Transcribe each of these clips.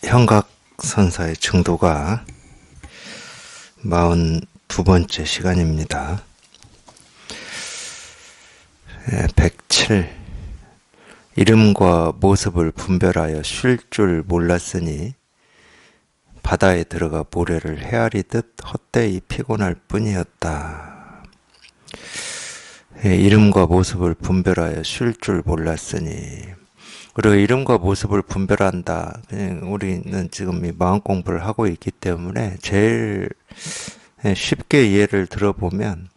현각선사의 증도가 42번째 시간입니다. 107. 이름과 모습을 분별하여 쉴 줄 몰랐으니 바다에 들어가 모래를 헤아리듯 헛되이 피곤할 뿐이었다. 이름과 모습을 분별하여 쉴 줄 몰랐으니, 그리고 이름과 모습을 분별한다. 그냥 우리는 지금 이 마음 공부를 하고 있기 때문에 제일 쉽게 이해를 들어보면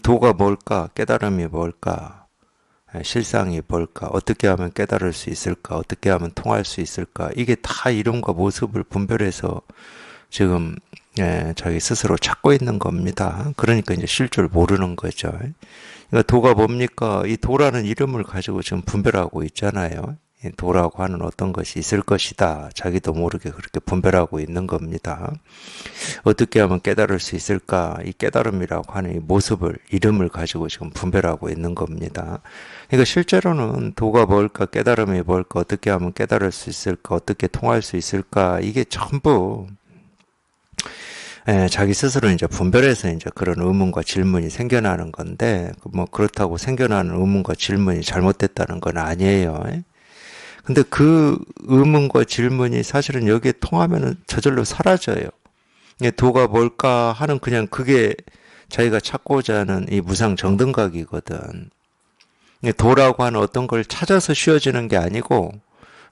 도가 뭘까? 깨달음이 뭘까? 실상이 뭘까? 어떻게 하면 깨달을 수 있을까? 어떻게 하면 통할 수 있을까? 이게 다 이름과 모습을 분별해서 지금 자기 스스로 찾고 있는 겁니다. 그러니까 이제 쉴 줄 모르는 거죠. 그러니까 도가 뭡니까? 이 도라는 이름을 가지고 지금 분별하고 있잖아요. 도라고 하는 어떤 것이 있을 것이다. 자기도 모르게 그렇게 분별하고 있는 겁니다. 어떻게 하면 깨달을 수 있을까? 이 깨달음이라고 하는 이 모습을, 이름을 가지고 지금 분별하고 있는 겁니다. 그러니까 실제로는 도가 뭘까? 깨달음이 뭘까? 어떻게 하면 깨달을 수 있을까? 어떻게 통할 수 있을까? 이게 전부 자기 스스로 이제 분별해서 이제 그런 의문과 질문이 생겨나는 건데, 뭐 그렇다고 생겨나는 의문과 질문이 잘못됐다는 건 아니에요. 근데 그 의문과 질문이 사실은 여기에 통하면은 저절로 사라져요. 도가 뭘까 하는 그냥 그게 자기가 찾고자 하는 이 무상 정등각이거든. 도라고 하는 어떤 걸 찾아서 쉬워지는 게 아니고,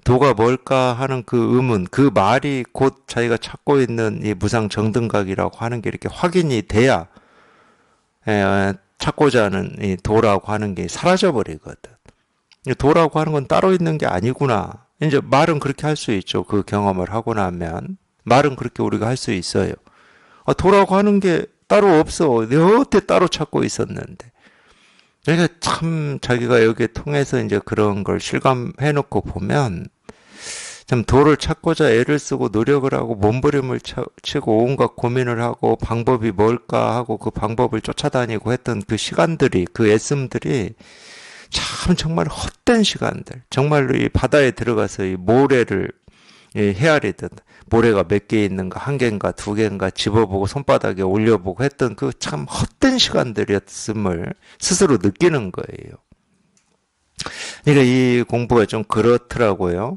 도가 뭘까 하는 그 의문, 그 말이 곧 자기가 찾고 있는 이 무상 정등각이라고 하는 게 이렇게 확인이 돼야 찾고자 하는 이 도라고 하는 게 사라져 버리거든. 도라고 하는 건 따로 있는 게 아니구나. 이제 말은 그렇게 할 수 있죠. 그 경험을 하고 나면 말은 그렇게 우리가 할 수 있어요. 도라고 하는 게 따로 없어. 여태 따로 찾고 있었는데. 그러니까 참 자기가 여기에 통해서 이제 그런 걸 실감해 놓고 보면 참 도를 찾고자 애를 쓰고 노력을 하고 몸부림을 치고 온갖 고민을 하고 방법이 뭘까 하고 그 방법을 쫓아다니고 했던 그 시간들이, 그 애씀들이 참 정말 헛된 시간들, 정말로 이 바다에 들어가서 이 모래를 헤아리듯 모래가 몇 개 있는가, 한 개인가, 두 개인가 집어보고 손바닥에 올려보고 했던 그 참 헛된 시간들이었음을 스스로 느끼는 거예요. 그러니까 이 공부가 좀 그렇더라고요.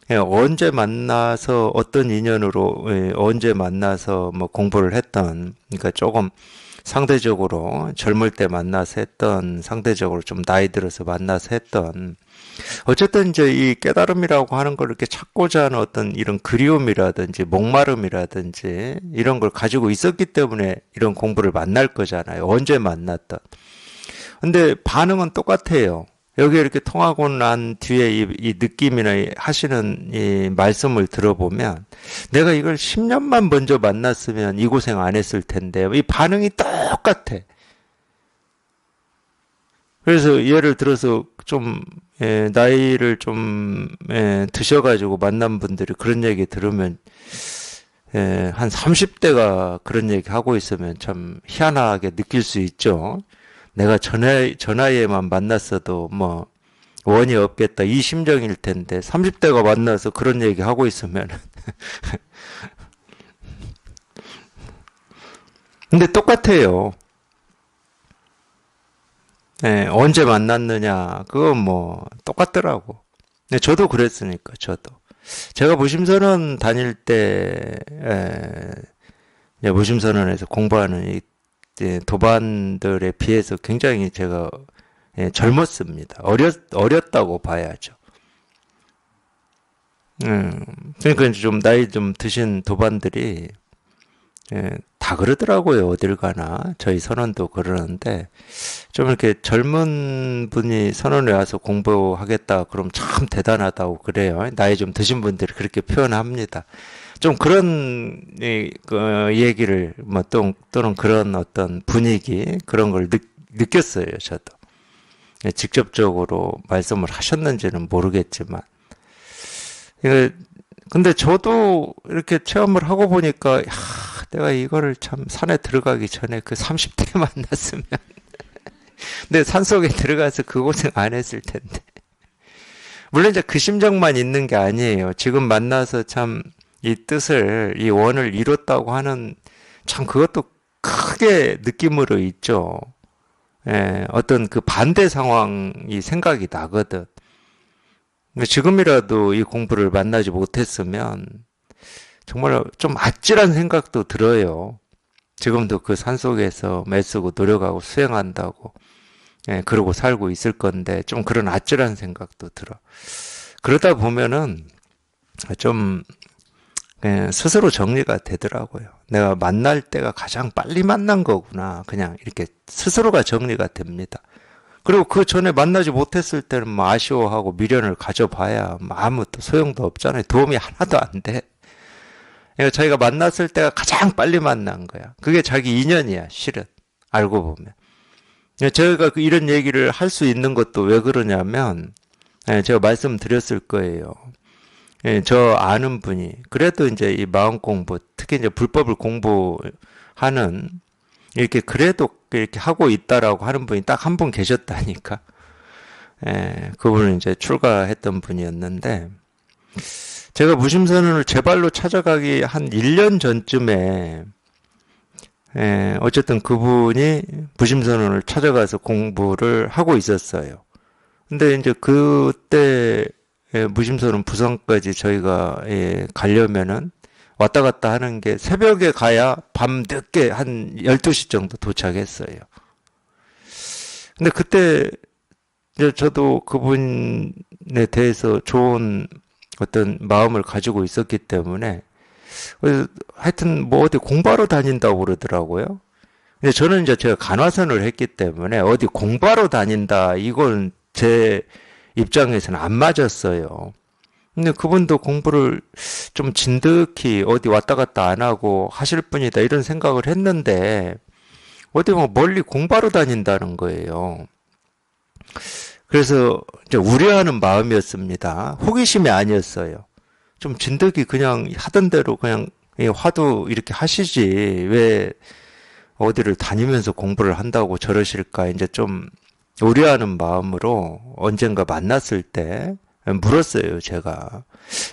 언제 만나서 어떤 인연으로 언제 만나서 뭐 공부를 했던, 그러니까 조금 상대적으로 젊을 때 만나서 했던, 상대적으로 좀 나이 들어서 만나서 했던, 어쨌든 이제 이 깨달음이라고 하는 걸 이렇게 찾고자 하는 어떤 이런 그리움이라든지 목마름이라든지 이런 걸 가지고 있었기 때문에 이런 공부를 만날 거잖아요. 언제 만났던. 근데 반응은 똑같아요. 여기 이렇게 통하고 난 뒤에 이 느낌이나 하시는 이 말씀을 들어보면 내가 이걸 10년만 먼저 만났으면 이 고생 안 했을 텐데 이 반응이 똑같아. 그래서 예를 들어서 좀 나이를 좀 드셔가지고 만난 분들이 그런 얘기 들으면 한 30대가 그런 얘기 하고 있으면 참 희한하게 느낄 수 있죠. 내가 전화에만 만났어도 뭐 원이 없겠다 이 심정일 텐데 30대가 만나서 그런 얘기 하고 있으면 근데 똑같아요. 언제 만났느냐 그건 뭐 똑같더라고. 근데 저도 그랬으니까 저도 제가 무심선언 다닐 때 무심선언에서 공부하는 이 도반들에 비해서 굉장히 제가 젊었습니다. 어렸다고 봐야죠. 그러니까 이제 좀 나이 좀 드신 도반들이 다 그러더라고요. 어딜 가나 저희 선원도 그러는데 좀 이렇게 젊은 분이 선원에 와서 공부하겠다 그럼 참 대단하다고 그래요. 나이 좀 드신 분들이 그렇게 표현합니다. 좀 그런 얘기를 뭐 또는 그런 어떤 분위기 그런 걸 느꼈어요. 저도 직접적으로 말씀을 하셨는지는 모르겠지만 근데 저도 이렇게 체험을 하고 보니까 내가 이거를 참 산에 들어가기 전에 그 30대 만났으면 근데 산속에 들어가서 그 고생 안 했을 텐데 물론 이제 그 심정만 있는 게 아니에요. 지금 만나서 참 이 뜻을, 이 원을 이뤘다고 하는 참 그것도 크게 느낌으로 있죠. 예, 어떤 그 반대 상황이 생각이 나거든. 근데 지금이라도 이 공부를 만나지 못했으면 정말 좀 아찔한 생각도 들어요. 지금도 그 산속에서 애쓰고 노력하고 수행한다고, 예, 그러고 살고 있을 건데 좀 그런 아찔한 생각도 들어. 그러다 보면은 좀 스스로 정리가 되더라고요. 내가 만날 때가 가장 빨리 만난 거구나. 그냥 이렇게 스스로가 정리가 됩니다. 그리고 그 전에 만나지 못했을 때는 뭐 아쉬워하고 미련을 가져봐야 뭐 아무 소용도 없잖아요. 도움이 하나도 안 돼. 그러니까 자기가 만났을 때가 가장 빨리 만난 거야. 그게 자기 인연이야, 실은. 알고 보면. 저희가 이런 얘기를 할 수 있는 것도 왜 그러냐면, 제가 말씀드렸을 거예요. 저 아는 분이, 그래도 이제 이 마음 공부, 특히 이제 불법을 공부하는, 이렇게 그래도 이렇게 하고 있다라고 하는 분이 딱 한 분 계셨다니까. 그분은 이제 출가했던 분이었는데, 제가 무심선언을 제 발로 찾아가기 한 1년 전쯤에, 어쨌든 그분이 무심선언을 찾아가서 공부를 하고 있었어요. 근데 이제 그때 무심선언 부산까지 저희가 가려면은 왔다 갔다 하는 게 새벽에 가야 밤 늦게 한 12시 정도 도착했어요. 근데 그때 이제 저도 그분에 대해서 좋은 어떤 마음을 가지고 있었기 때문에 하여튼 뭐 어디 공부하러 다닌다고 그러더라고요. 근데 저는 이제 제가 간화선을 했기 때문에 어디 공부하러 다닌다 이건 제 입장에서는 안 맞았어요. 근데 그분도 공부를 좀 진득히 어디 왔다 갔다 안 하고 하실 분이다 이런 생각을 했는데 어디 뭐 멀리 공부하러 다닌다는 거예요. 그래서 이제 우려하는 마음이었습니다. 호기심이 아니었어요. 좀 진득이 그냥 하던 대로 그냥 화두 이렇게 하시지 왜 어디를 다니면서 공부를 한다고 저러실까 이제 좀 우려하는 마음으로 언젠가 만났을 때 물었어요, 제가.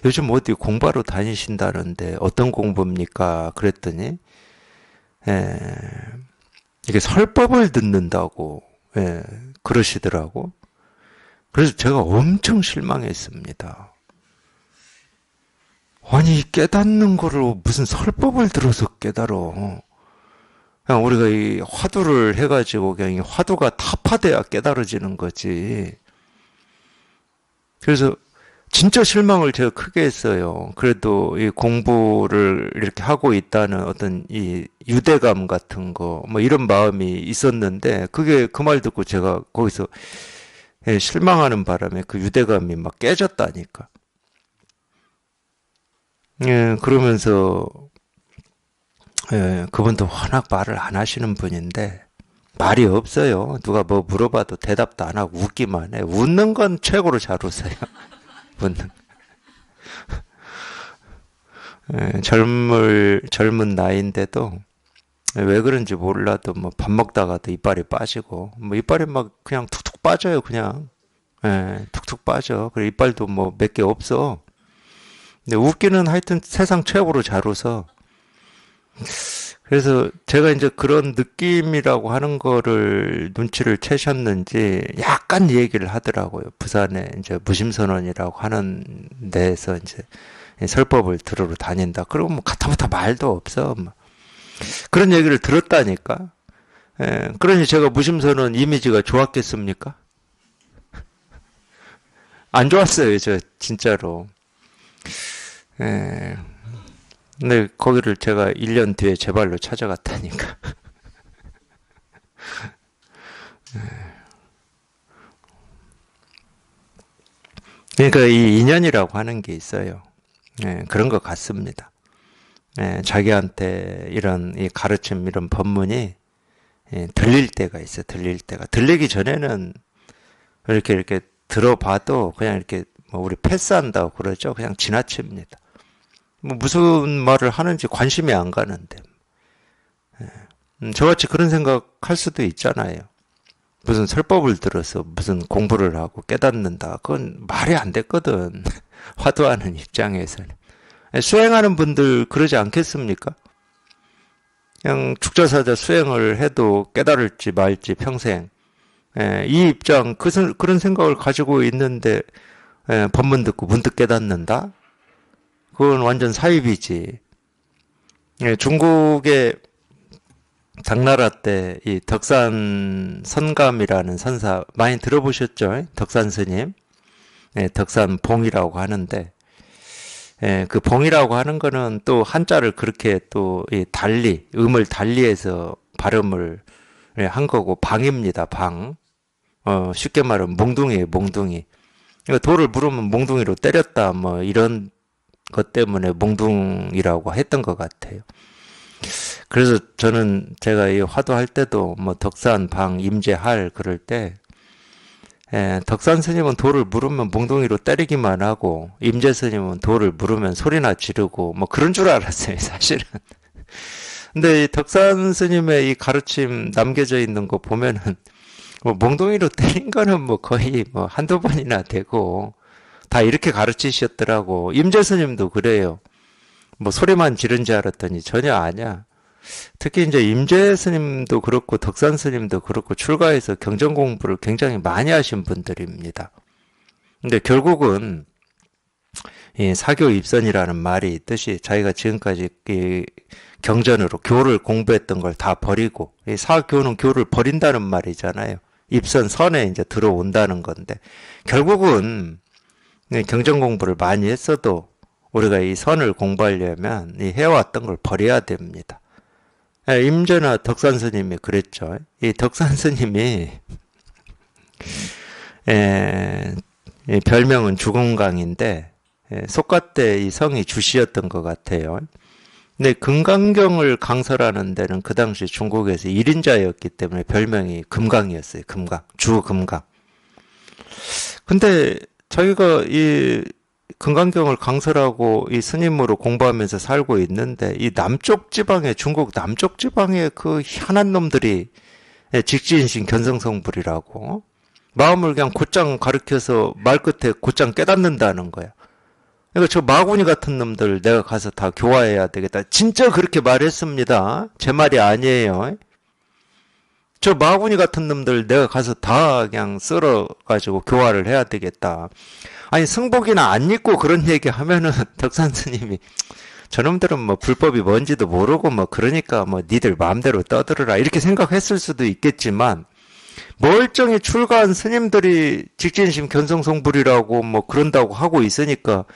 요즘 어디 공부하러 다니신다는데 어떤 공부입니까? 그랬더니 에, 이게 설법을 듣는다고 그러시더라고. 그래서 제가 엄청 실망했습니다. 아니, 깨닫는 거를 무슨 설법을 들어서 깨달어. 그냥 우리가 이 화두를 해가지고 그냥 이 화두가 타파돼야 깨달아지는 거지. 그래서 진짜 실망을 제가 크게 했어요. 그래도 이 공부를 이렇게 하고 있다는 어떤 이 유대감 같은 거, 뭐 이런 마음이 있었는데, 그게 그 말 듣고 제가 거기서 실망하는 바람에 그 유대감이 막 깨졌다니까. 그러면서 그분도 워낙 말을 안 하시는 분인데 말이 없어요. 누가 뭐 물어봐도 대답도 안 하고 웃기만 해. 웃는 건 최고로 잘 웃어요. 웃는. 젊은 나이인데도 왜 그런지 몰라도 뭐 밥 먹다가도 이빨이 빠지고 뭐 이빨이 막 그냥 툭툭 빠져요. 그냥 툭툭 빠져. 그리고 이빨도 뭐 몇 개 없어. 근데 웃기는 하여튼 세상 최고로 잘 웃어. 그래서 제가 이제 그런 느낌이라고 하는 거를 눈치를 채셨는지 약간 얘기를 하더라고요. 부산에 이제 무심선언이라고 하는 데에서 이제 설법을 들으러 다닌다. 그러고 뭐 가타부타 말도 없어. 뭐. 그런 얘기를 들었다니까. 그러니 제가 무심선언 이미지가 좋았겠습니까? 안 좋았어요, 저 진짜로. 예. 근데 거기를 제가 1년 뒤에 제 발로 찾아갔다니까. 그러니까 이 인연이라고 하는 게 있어요. 그런 것 같습니다. 자기한테 이런 이 가르침, 이런 법문이 들릴 때가 있어요. 들릴 때가. 들리기 전에는 이렇게 들어봐도 그냥 이렇게 뭐 우리 패스한다고 그러죠. 그냥 지나칩니다. 뭐 무슨 말을 하는지 관심이 안 가는데. 저같이 그런 생각 할 수도 있잖아요. 무슨 설법을 들어서 무슨 공부를 하고 깨닫는다. 그건 말이 안 됐거든. 화두하는 입장에서는. 수행하는 분들 그러지 않겠습니까? 그냥 죽자사자 수행을 해도 깨달을지 말지 평생. 이 입장, 그런 생각을 가지고 있는데, 법문 듣고 문득 깨닫는다? 그건 완전 사입이지. 중국의 당나라 때 이 덕산 선감이라는 선사 많이 들어보셨죠? 덕산 스님. 덕산봉이라고 하는데, 그 봉이라고 하는 거는 또 한자를 그렇게 또 달리, 음을 달리해서 발음을 한 거고, 방입니다, 방. 쉽게 말하면 몽둥이에요, 몽둥이. 돌을 물으면 몽둥이로 때렸다, 뭐, 이런 것 때문에 몽둥이라고 했던 것 같아요. 그래서 저는 제가 이 화두할 때도 뭐 덕산, 방, 임재할 그럴 때 덕산 스님은 돌을 물으면 몽둥이로 때리기만 하고 임재 스님은 돌을 물으면 소리나 지르고 뭐 그런 줄 알았어요, 사실은. 근데 이 덕산 스님의 이 가르침 남겨져 있는 거 보면은 뭐 몽둥이로 때린 거는 뭐 거의 뭐 한두 번이나 되고 다 이렇게 가르치셨더라고. 임재 스님도 그래요. 뭐 소리만 지른 줄 알았더니 전혀 아니야. 특히 이제 임재 스님도 그렇고 덕산 스님도 그렇고 출가해서 경전 공부를 굉장히 많이 하신 분들입니다. 근데 결국은 이 사교 입선이라는 말이 있듯이 자기가 지금까지 이 경전으로 교를 공부했던 걸 다 버리고 이 사교는 교를 버린다는 말이잖아요. 입선 선에 이제 들어온다는 건데 결국은 경전 공부를 많이 했어도 우리가 이 선을 공부하려면 이 해왔던 걸 버려야 됩니다. 임재나 덕산 스님이 그랬죠. 이 덕산 스님이 이 별명은 주금강인데 속가 때 이 성이 주시였던 것 같아요. 근데 금강경을 강설하는 데는 그 당시 중국에서 1인자였기 때문에 별명이 금강이었어요. 금강, 주금강. 근데 자기가 이 금강경을 강설하고 이 스님으로 공부하면서 살고 있는데 이 남쪽 지방에 중국 남쪽 지방에 그 희한한 놈들이 직진신 견성성불이라고 마음을 그냥 곧장 가르쳐서 말 끝에 곧장 깨닫는다는 거야. 그러니까 저 마구니 같은 놈들 내가 가서 다 교화해야 되겠다. 진짜 그렇게 말했습니다. 제 말이 아니에요. 저 마구니 같은 놈들 내가 가서 다 그냥 썰어가지고 교화를 해야 되겠다. 아니 승복이나 안 입고 그런 얘기 하면은 덕산 스님이 저놈들은 뭐 불법이 뭔지도 모르고 뭐 그러니까 뭐 니들 마음대로 떠들어라 이렇게 생각했을 수도 있겠지만 멀쩡히 출가한 스님들이 직진심 견성성불이라고 뭐 그런다고 하고 있으니까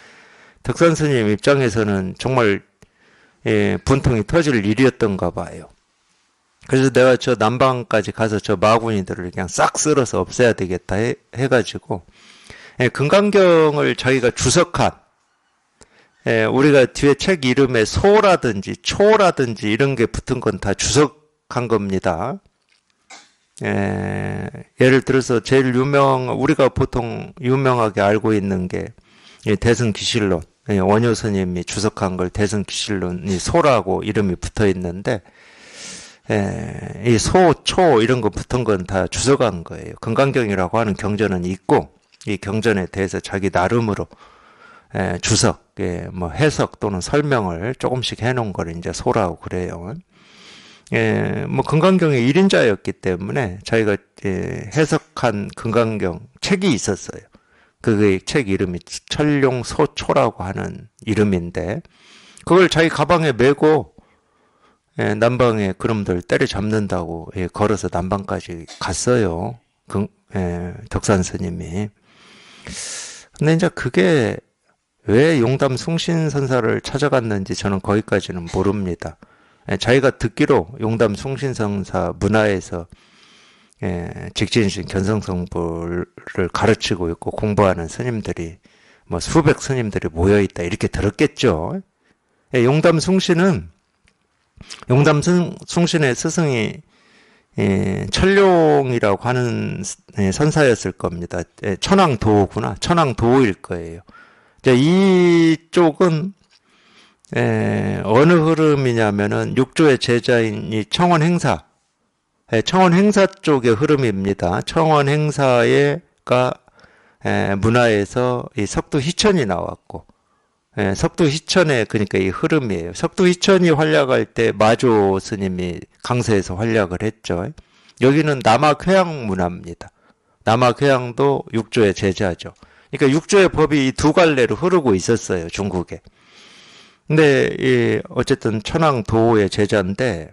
덕산 스님 입장에서는 정말 분통이 터질 일이었던가 봐요. 그래서 내가 저 남방까지 가서 저 마구니들을 그냥 싹 쓸어서 없애야 되겠다 해가지고 금강경을 자기가 주석한 우리가 뒤에 책 이름에 소라든지 초라든지 이런 게 붙은 건 다 주석한 겁니다. 예를 들어서 제일 우리가 보통 유명하게 알고 있는 게 대승기실론, 원효 스님이 주석한 걸 대승기실론이 소라고 이름이 붙어 있는데 이 소, 초 이런 거 붙은 건 다 주석한 거예요. 금강경이라고 하는 경전은 있고 이 경전에 대해서 자기 나름으로 주석, 뭐 해석 또는 설명을 조금씩 해놓은 걸 이제 소라고 그래요. 뭐 금강경의 1인자였기 때문에 자기가 해석한 금강경 책이 있었어요. 그 책 이름이 천룡소초라고 하는 이름인데 그걸 자기 가방에 메고 남방에 그놈들 때려잡는다고 걸어서 남방까지 갔어요. 덕산 스님이. 근데 이제 그게 왜 용담 숭신선사를 찾아갔는지 저는 거기까지는 모릅니다. 자기가 듣기로 용담 숭신선사 문화에서 직진신 견성성불을 가르치고 있고 공부하는 스님들이 뭐 수백 스님들이 모여있다 이렇게 들었겠죠. 용담 숭신은 용담 숭신의 스승이 천룡이라고 하는 선사였을 겁니다. 천왕도구나. 천왕도일 거예요. 이쪽은 어느 흐름이냐면은 육조의 제자인 이 청원 행사 청원 행사 쪽의 흐름입니다. 청원 행사가 문화에서 이 석도 희천이 나왔고, 석도 희천의 그러니까 이 흐름이에요. 석도 희천이 활약할 때 마조 스님이 강서에서 활약을 했죠. 여기는 남학회양 문화입니다. 남학회양도 육조의 제자죠. 그러니까 육조의 법이 이 두 갈래로 흐르고 있었어요, 중국에. 근데 어쨌든 천황도의 제자인데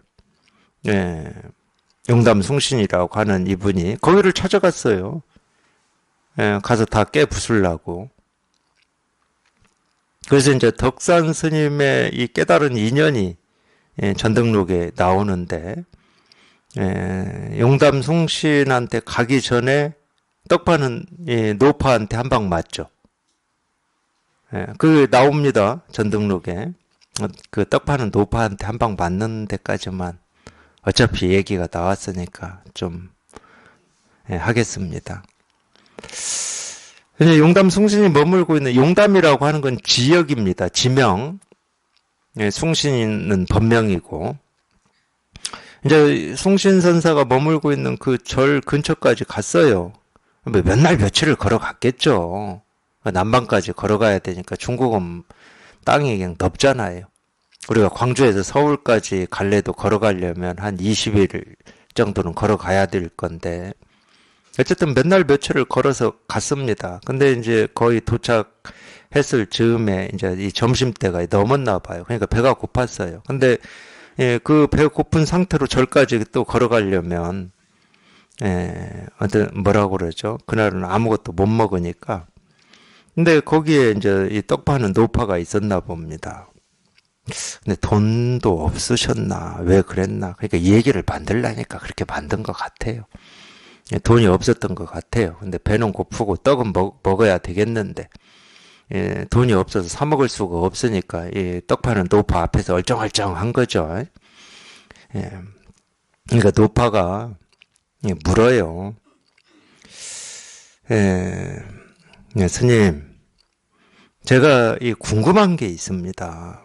용담숭신이라고 하는 이분이 거기를 찾아갔어요. 가서 다 깨부수려고. 그래서 이제 덕산 스님의 이 깨달은 인연이 전등록에 나오는데 용담숭신한테 가기 전에 떡파는 노파한테 한 방 맞죠. 그 나옵니다. 전등록에. 그 떡파는 노파한테 한 방 맞는 데까지만 어차피 얘기가 나왔으니까 좀 하겠습니다. 용담 숭신이 머물고 있는 용담이라고 하는 건 지역입니다. 지명. 숭신은 법명이고 이제 숭신선사가 머물고 있는 그 절 근처까지 갔어요. 몇 날 며칠을 걸어갔겠죠. 남방까지 걸어가야 되니까 중국은 땅이 그냥 넓잖아요. 우리가 광주에서 서울까지 갈래도 걸어가려면 한 20일 정도는 걸어가야 될 건데 어쨌든 몇 날 며칠을 걸어서 갔습니다. 근데 이제 거의 도착했을 즈음에 이제 이 점심때가 넘었나 봐요. 그러니까 배가 고팠어요. 근데 그 배 고픈 상태로 절까지 또 걸어가려면 뭐라고 그러죠? 그날은 아무것도 못 먹으니까. 근데 거기에 이제 이 떡파는 노파가 있었나 봅니다. 근데 돈도 없으셨나? 왜 그랬나? 그러니까 이 얘기를 만들라니까 그렇게 만든 것 같아요. 돈이 없었던 것 같아요. 근데 배는 고프고 떡은 먹어야 되겠는데, 돈이 없어서 사 먹을 수가 없으니까, 떡 파는 노파 앞에서 얼쩡얼쩡한 거죠. 그러니까 노파가 물어요. 스님, 제가 궁금한 게 있습니다.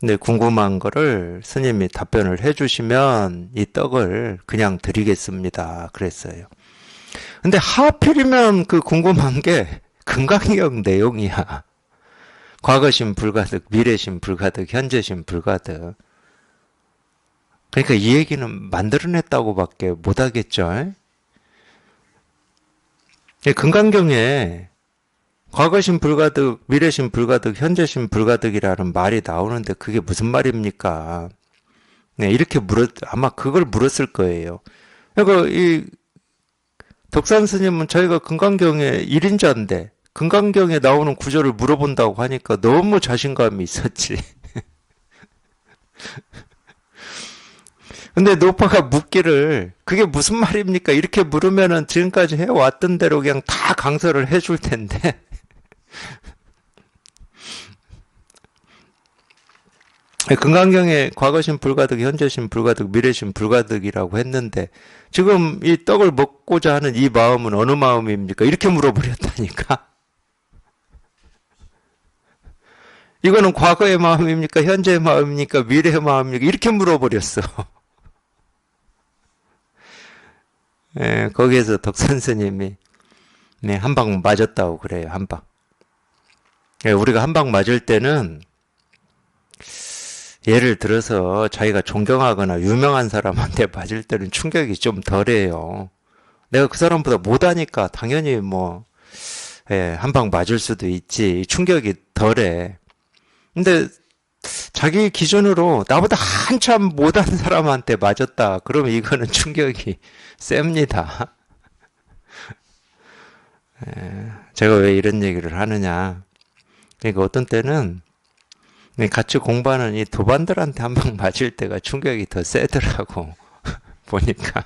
근데 궁금한 거를 스님이 답변을 해주시면 이 떡을 그냥 드리겠습니다. 그랬어요. 근데 하필이면 그 궁금한 게 금강경 내용이야. 과거심 불가득, 미래심 불가득, 현재심 불가득. 그러니까 이 얘기는 만들어냈다고밖에 못하겠죠. 금강경에 과거심 불가득, 미래심 불가득, 현재심 불가득이라는 말이 나오는데 그게 무슨 말입니까? 이렇게 아마 그걸 물었을 거예요. 그러니까 이 덕산 스님은 자기가 금강경의 1인자인데 금강경에 나오는 구절을 물어본다고 하니까 너무 자신감이 있었지. 근데 노파가 묻기를 그게 무슨 말입니까? 이렇게 물으면은 지금까지 해왔던 대로 그냥 다 강설을 해줄 텐데. 금강경에 과거심 불가득, 현재심 불가득, 미래심 불가득이라고 했는데 지금 이 떡을 먹고자 하는 이 마음은 어느 마음입니까? 이렇게 물어버렸다니까. 이거는 과거의 마음입니까? 현재의 마음입니까? 미래의 마음입니까? 이렇게 물어버렸어. 거기에서 덕산 스님이 한 방 맞았다고 그래요. 한 방. 우리가 한 방 맞을 때는 예를 들어서 자기가 존경하거나 유명한 사람한테 맞을 때는 충격이 좀 덜해요. 내가 그 사람보다 못하니까 당연히 한 방 맞을 수도 있지. 충격이 덜해. 근데 자기 기준으로 나보다 한참 못한 사람한테 맞았다. 그러면 이거는 충격이 셉니다. 제가 왜 이런 얘기를 하느냐. 그러니까 어떤 때는 같이 공부하는 이 도반들한테 한 방 맞을 때가 충격이 더 세더라고. 보니까.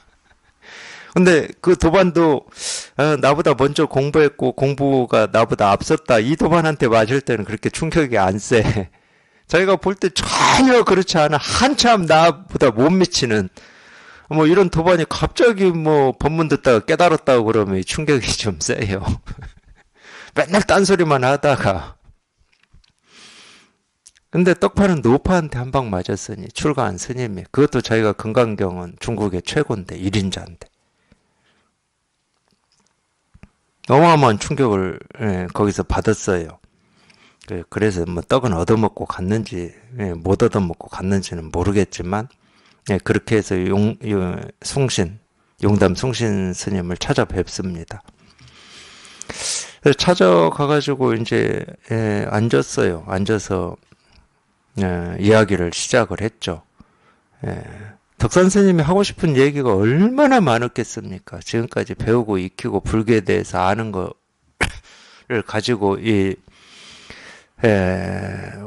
근데 그 도반도 나보다 먼저 공부했고 공부가 나보다 앞섰다. 이 도반한테 맞을 때는 그렇게 충격이 안 세. 자기가 볼 때 전혀 그렇지 않아. 한참 나보다 못 미치는 이런 도반이 갑자기 법문 듣다가 깨달았다고 그러면 충격이 좀 세요. 맨날 딴소리만 하다가 근데 떡파는 노파한테 한 방 맞았으니 출가한 스님이, 그것도 자기가 금강경은 중국의 최고인데 1인자인데 어마어마한 충격을 거기서 받았어요. 그래서 뭐 떡은 얻어먹고 갔는지 못 얻어먹고 갔는지는 모르겠지만 그렇게 해서 용담 숭신 스님을 찾아뵙습니다. 그래서 찾아가가지고 이제 앉았어요. 앉아서 이야기를 시작을 했죠. 덕산 스님이 하고 싶은 얘기가 얼마나 많았겠습니까? 지금까지 배우고 익히고 불교에 대해서 아는 거를 가지고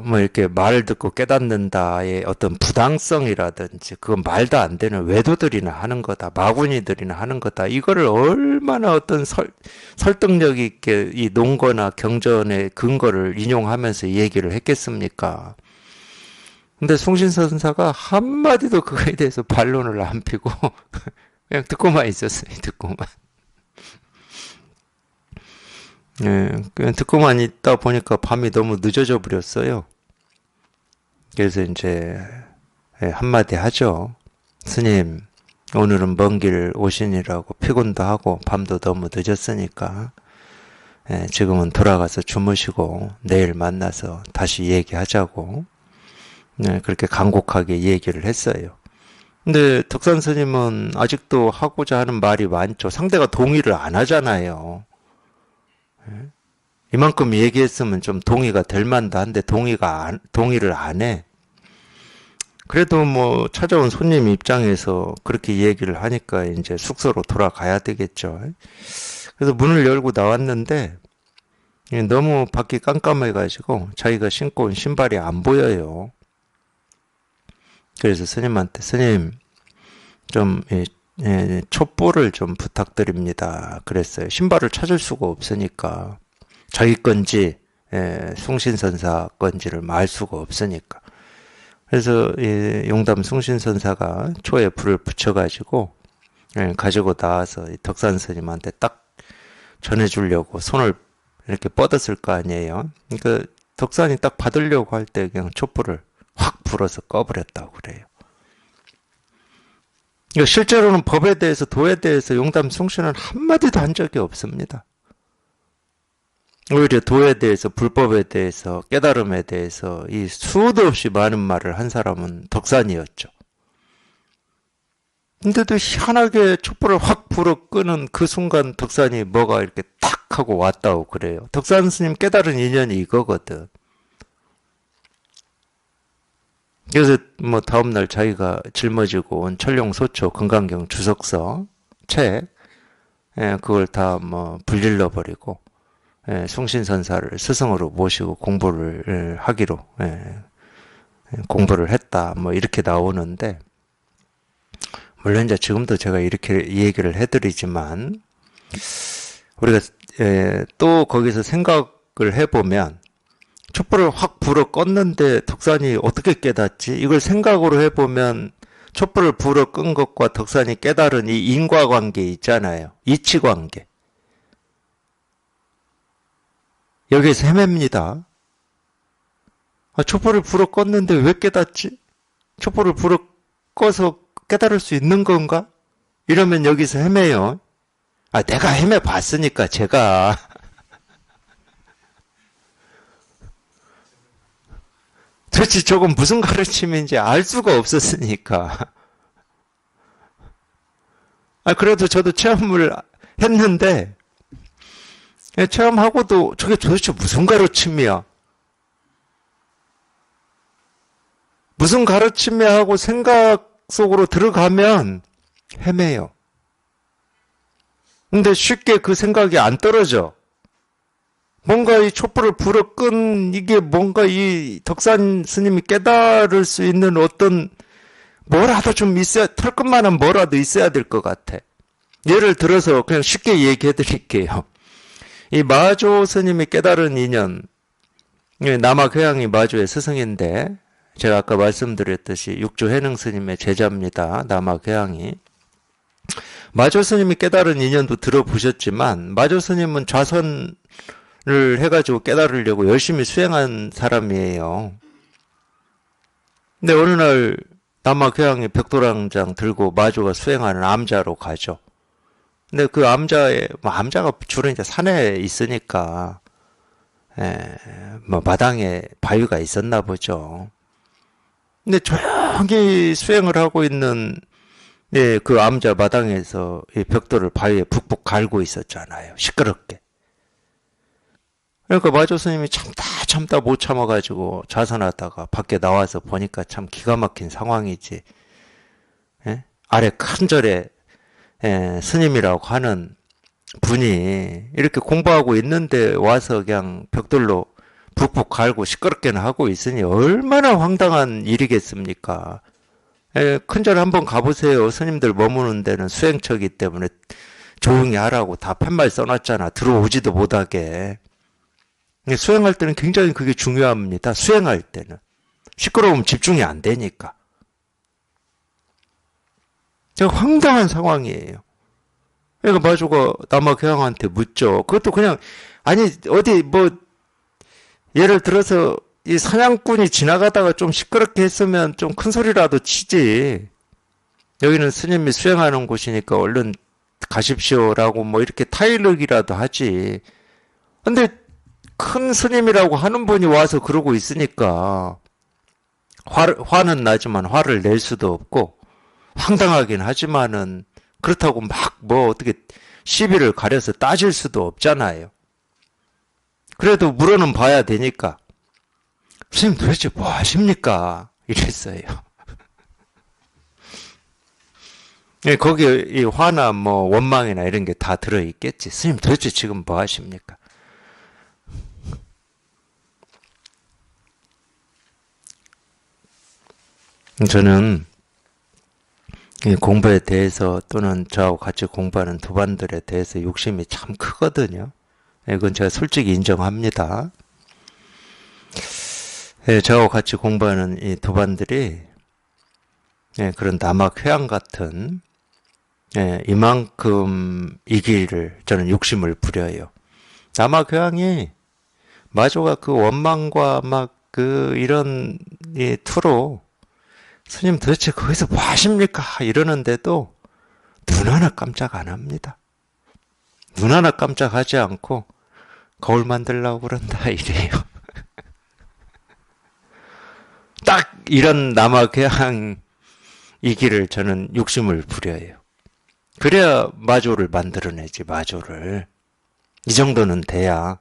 뭐 이렇게 말을 듣고 깨닫는다의 어떤 부당성이라든지 그건 말도 안 되는 외도들이나 하는 거다, 마구니들이나 하는 거다, 이거를 얼마나 어떤 설득력 있게 이 논거나 경전의 근거를 인용하면서 얘기를 했겠습니까? 근데 숭신선사가 한마디도 그거에 대해서 반론을 안 피고 그냥 듣고만 있었어요. 듣고만. 그냥 듣고만 있다 보니까 밤이 너무 늦어져 버렸어요. 그래서 이제 한마디 하죠. 스님, 오늘은 먼 길 오시느라고 피곤도 하고 밤도 너무 늦었으니까 지금은 돌아가서 주무시고 내일 만나서 다시 얘기하자고 그렇게 간곡하게 얘기를 했어요. 근데 덕산 스님은 아직도 하고자 하는 말이 많죠. 상대가 동의를 안 하잖아요. 이만큼 얘기했으면 좀 동의가 될 만도 한데 동의를 안 해. 그래도 뭐 찾아온 손님 입장에서 그렇게 얘기를 하니까 이제 숙소로 돌아가야 되겠죠. 그래서 문을 열고 나왔는데 너무 밖이 깜깜해가지고 자기가 신고 온 신발이 안 보여요. 그래서 스님한테, 스님 좀 촛불을 좀 부탁드립니다. 그랬어요. 신발을 찾을 수가 없으니까. 자기 건지 숭신선사 건지를 알 수가 없으니까. 그래서 용담 숭신선사가 초에 불을 붙여가지고 가지고 나와서 덕산 스님한테 딱 전해주려고 손을 이렇게 뻗었을 거 아니에요. 그러니까 덕산이 딱 받으려고 할 때 그냥 촛불을 확 불어서 꺼버렸다고 그래요. 실제로는 법에 대해서, 도에 대해서 용담 숭신은 한마디도 한 적이 없습니다. 오히려 도에 대해서, 불법에 대해서, 깨달음에 대해서 이 수도 없이 많은 말을 한 사람은 덕산이었죠. 근데도 희한하게 촛불을 확 불어 끄는 그 순간 덕산이 뭐가 이렇게 탁 하고 왔다고 그래요. 덕산 스님 깨달은 인연이 이거거든. 그래서 뭐 다음날 자기가 짊어지고 온 천룡소초 금강경 주석서 책 그걸 다 뭐 불질러 버리고 숭신선사를 스승으로 모시고 공부를 하기로 공부를 했다, 뭐 이렇게 나오는데, 물론 이제 지금도 제가 이렇게 얘기를 해드리지만 우리가 또 거기서 생각을 해보면 촛불을 확 불어 껐는데 덕산이 어떻게 깨닫지? 이걸 생각으로 해보면 촛불을 불어 끈 것과 덕산이 깨달은 이 인과관계 있잖아요. 이치관계. 여기에서 헤맵니다. 촛불을 불어 껐는데 왜 깨닫지? 촛불을 불어 꺼서 깨달을 수 있는 건가? 이러면 여기서 헤매요. 내가 헤매봤으니까 제가. 도대체 저건 무슨 가르침인지 알 수가 없었으니까. 그래도 저도 체험을 했는데, 체험하고도 저게 도대체 무슨 가르침이야? 무슨 가르침이야 하고 생각 속으로 들어가면 헤매요. 근데 쉽게 그 생각이 안 떨어져. 뭔가 이 촛불을 불어 끈 이게 뭔가 이 덕산 스님이 깨달을 수 있는 어떤 뭐라도 좀 있어야, 털끝만한 뭐라도 있어야 될 것 같아. 예를 들어서 그냥 쉽게 얘기해 드릴게요. 이 마조 스님이 깨달은 인연, 남학회양이 마조의 스승인데 제가 아까 말씀드렸듯이 육조해능 스님의 제자입니다. 남학회양이. 마조 스님이 깨달은 인연도 들어보셨지만 마조 스님은 좌선을 해가지고 깨달으려고 열심히 수행한 사람이에요. 근데 어느 날 남아교양이 벽돌왕장 들고 마주가 수행하는 암자로 가죠. 근데 그 뭐 암자가 주로 이제 산에 있으니까, 뭐 마당에 바위가 있었나 보죠. 근데 조용히 수행을 하고 있는 그 암자 마당에서 이 벽돌을 바위에 푹푹 갈고 있었잖아요. 시끄럽게. 그러니까 마조 스님이 참다 못 참아가지고 자선하다가 밖에 나와서 보니까 참 기가 막힌 상황이지. 아래 큰 절에 스님이라고 하는 분이 이렇게 공부하고 있는데 와서 그냥 벽돌로 푹푹 갈고 시끄럽게는 하고 있으니 얼마나 황당한 일이겠습니까? 큰절 한번 가보세요. 스님들 머무는 데는 수행처이기 때문에 조용히 하라고 다 팻말 써놨잖아. 들어오지도 못하게. 수행할 때는 굉장히 그게 중요합니다. 수행할 때는. 시끄러우면 집중이 안 되니까. 황당한 상황이에요. 그러니까 마주가 남아교양한테 묻죠. 그것도 그냥, 아니, 어디 뭐, 예를 들어서 이 사냥꾼이 지나가다가 좀 시끄럽게 했으면 좀 큰 소리라도 치지. 여기는 스님이 수행하는 곳이니까 얼른 가십시오라고 뭐 이렇게 타일르기라도 하지. 근데 큰 스님이라고 하는 분이 와서 그러고 있으니까 화는 나지만 화를 낼 수도 없고 황당하긴 하지만은 그렇다고 막 뭐 어떻게 시비를 가려서 따질 수도 없잖아요. 그래도 물어는 봐야 되니까 스님 도대체 뭐 하십니까? 이랬어요. 거기에 이 화나 뭐 원망이나 이런 게 다 들어있겠지. 스님 도대체 지금 뭐 하십니까? 저는 이 공부에 대해서 또는 저하고 같이 공부하는 도반들에 대해서 욕심이 참 크거든요. 이건 제가 솔직히 인정합니다. 저하고 같이 공부하는 이 도반들이 그런 남학회양 같은 이만큼 이기를 저는 욕심을 부려요. 남학회양이 마조가 그 원망과 막 그 이런 이 투로 스님 도대체 거기서 뭐 하십니까? 이러는데도 눈 하나 깜짝 안 합니다. 눈 하나 깜짝하지 않고 거울 만들려고 그런다 이래요. 딱 이런 남아교양 이기를 저는 욕심을 부려요. 그래야 마조를 만들어내지, 마조를. 이 정도는 돼야.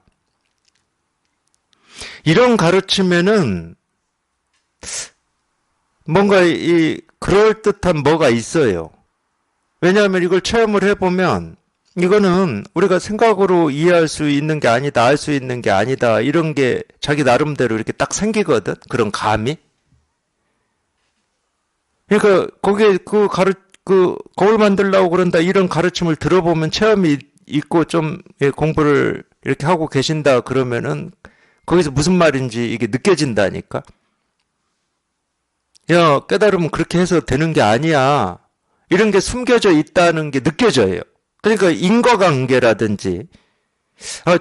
이런 가르침에는 뭔가 그럴듯한 뭐가 있어요. 왜냐하면 이걸 체험을 해보면 이거는 우리가 생각으로 이해할 수 있는 게 아니다, 알 수 있는 게 아니다, 이런 게 자기 나름대로 이렇게 딱 생기거든. 그런 감이. 그러니까 거기에 거울 만들려고 그런다, 이런 가르침을 들어보면 체험이 있고 좀 공부를 이렇게 하고 계신다 그러면은 거기서 무슨 말인지 이게 느껴진다니까. 야, 깨달으면 그렇게 해서 되는 게 아니야. 이런 게 숨겨져 있다는 게 느껴져요. 그러니까 인과관계라든지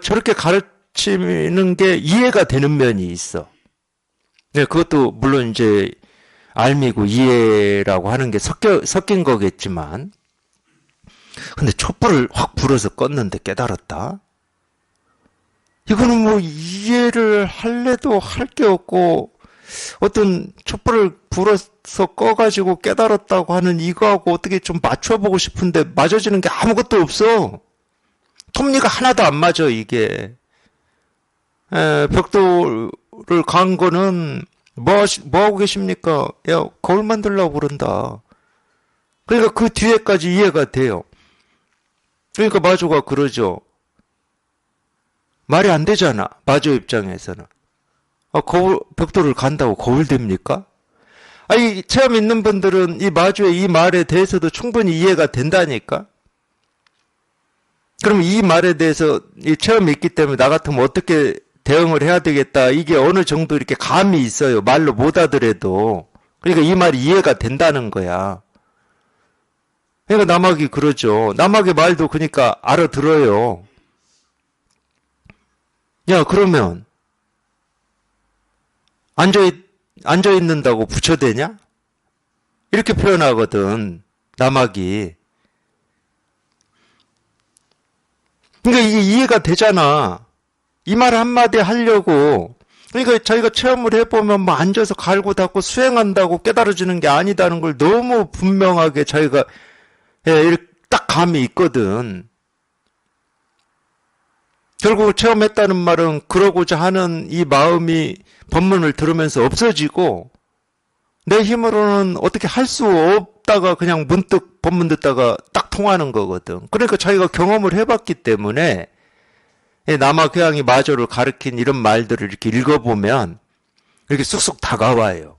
저렇게 가르치는 게 이해가 되는 면이 있어. 네, 그것도 물론 이제 알미고 이해라고 하는 게 섞인 거겠지만, 근데 촛불을 확 불어서 껐는데 깨달았다? 이거는 뭐 이해를 할래도 할 게 없고, 어떤 촛불을 불어서 꺼가지고 깨달았다고 하는 이거하고 어떻게 좀 맞춰보고 싶은데 맞아지는 게 아무것도 없어. 톱니가 하나도 안 맞아, 이게. 벽돌을 간 거는 뭐 하고 계십니까? 야, 거울 만들려고 그런다. 그러니까 그 뒤에까지 이해가 돼요. 그러니까 마조가 그러죠. 말이 안 되잖아, 마조 입장에서는. 벽돌을 간다고 거울 됩니까? 이 체험 있는 분들은 이 마주의 이 말에 대해서도 충분히 이해가 된다니까? 그럼 이 말에 대해서 이 체험이 있기 때문에 나 같으면 어떻게 대응을 해야 되겠다. 이게 어느 정도 이렇게 감이 있어요. 말로 못 하더라도. 그러니까 이 말이 이해가 된다는 거야. 그러니까 남학이 그러죠. 남학의 말도 그러니까 알아들어요. 야, 그러면 앉아있 앉아 있는다고 부처되냐? 이렇게 표현하거든, 남학이. 그러니까 이게 이해가 되잖아. 이 말 한마디 하려고. 그러니까 자기가 체험을 해보면 뭐 앉아서 갈고 닦고 수행한다고 깨달아지는 게 아니다는 걸 너무 분명하게 자기가 이렇게 딱 감이 있거든. 결국 체험했다는 말은 그러고자 하는 이 마음이 법문을 들으면서 없어지고 내 힘으로는 어떻게 할 수 없다가 그냥 문득 법문 듣다가 딱 통하는 거거든. 그러니까 자기가 경험을 해봤기 때문에 남학교양이 마조를 가르친 이런 말들을 이렇게 읽어보면 이렇게 쑥쑥 다가와요.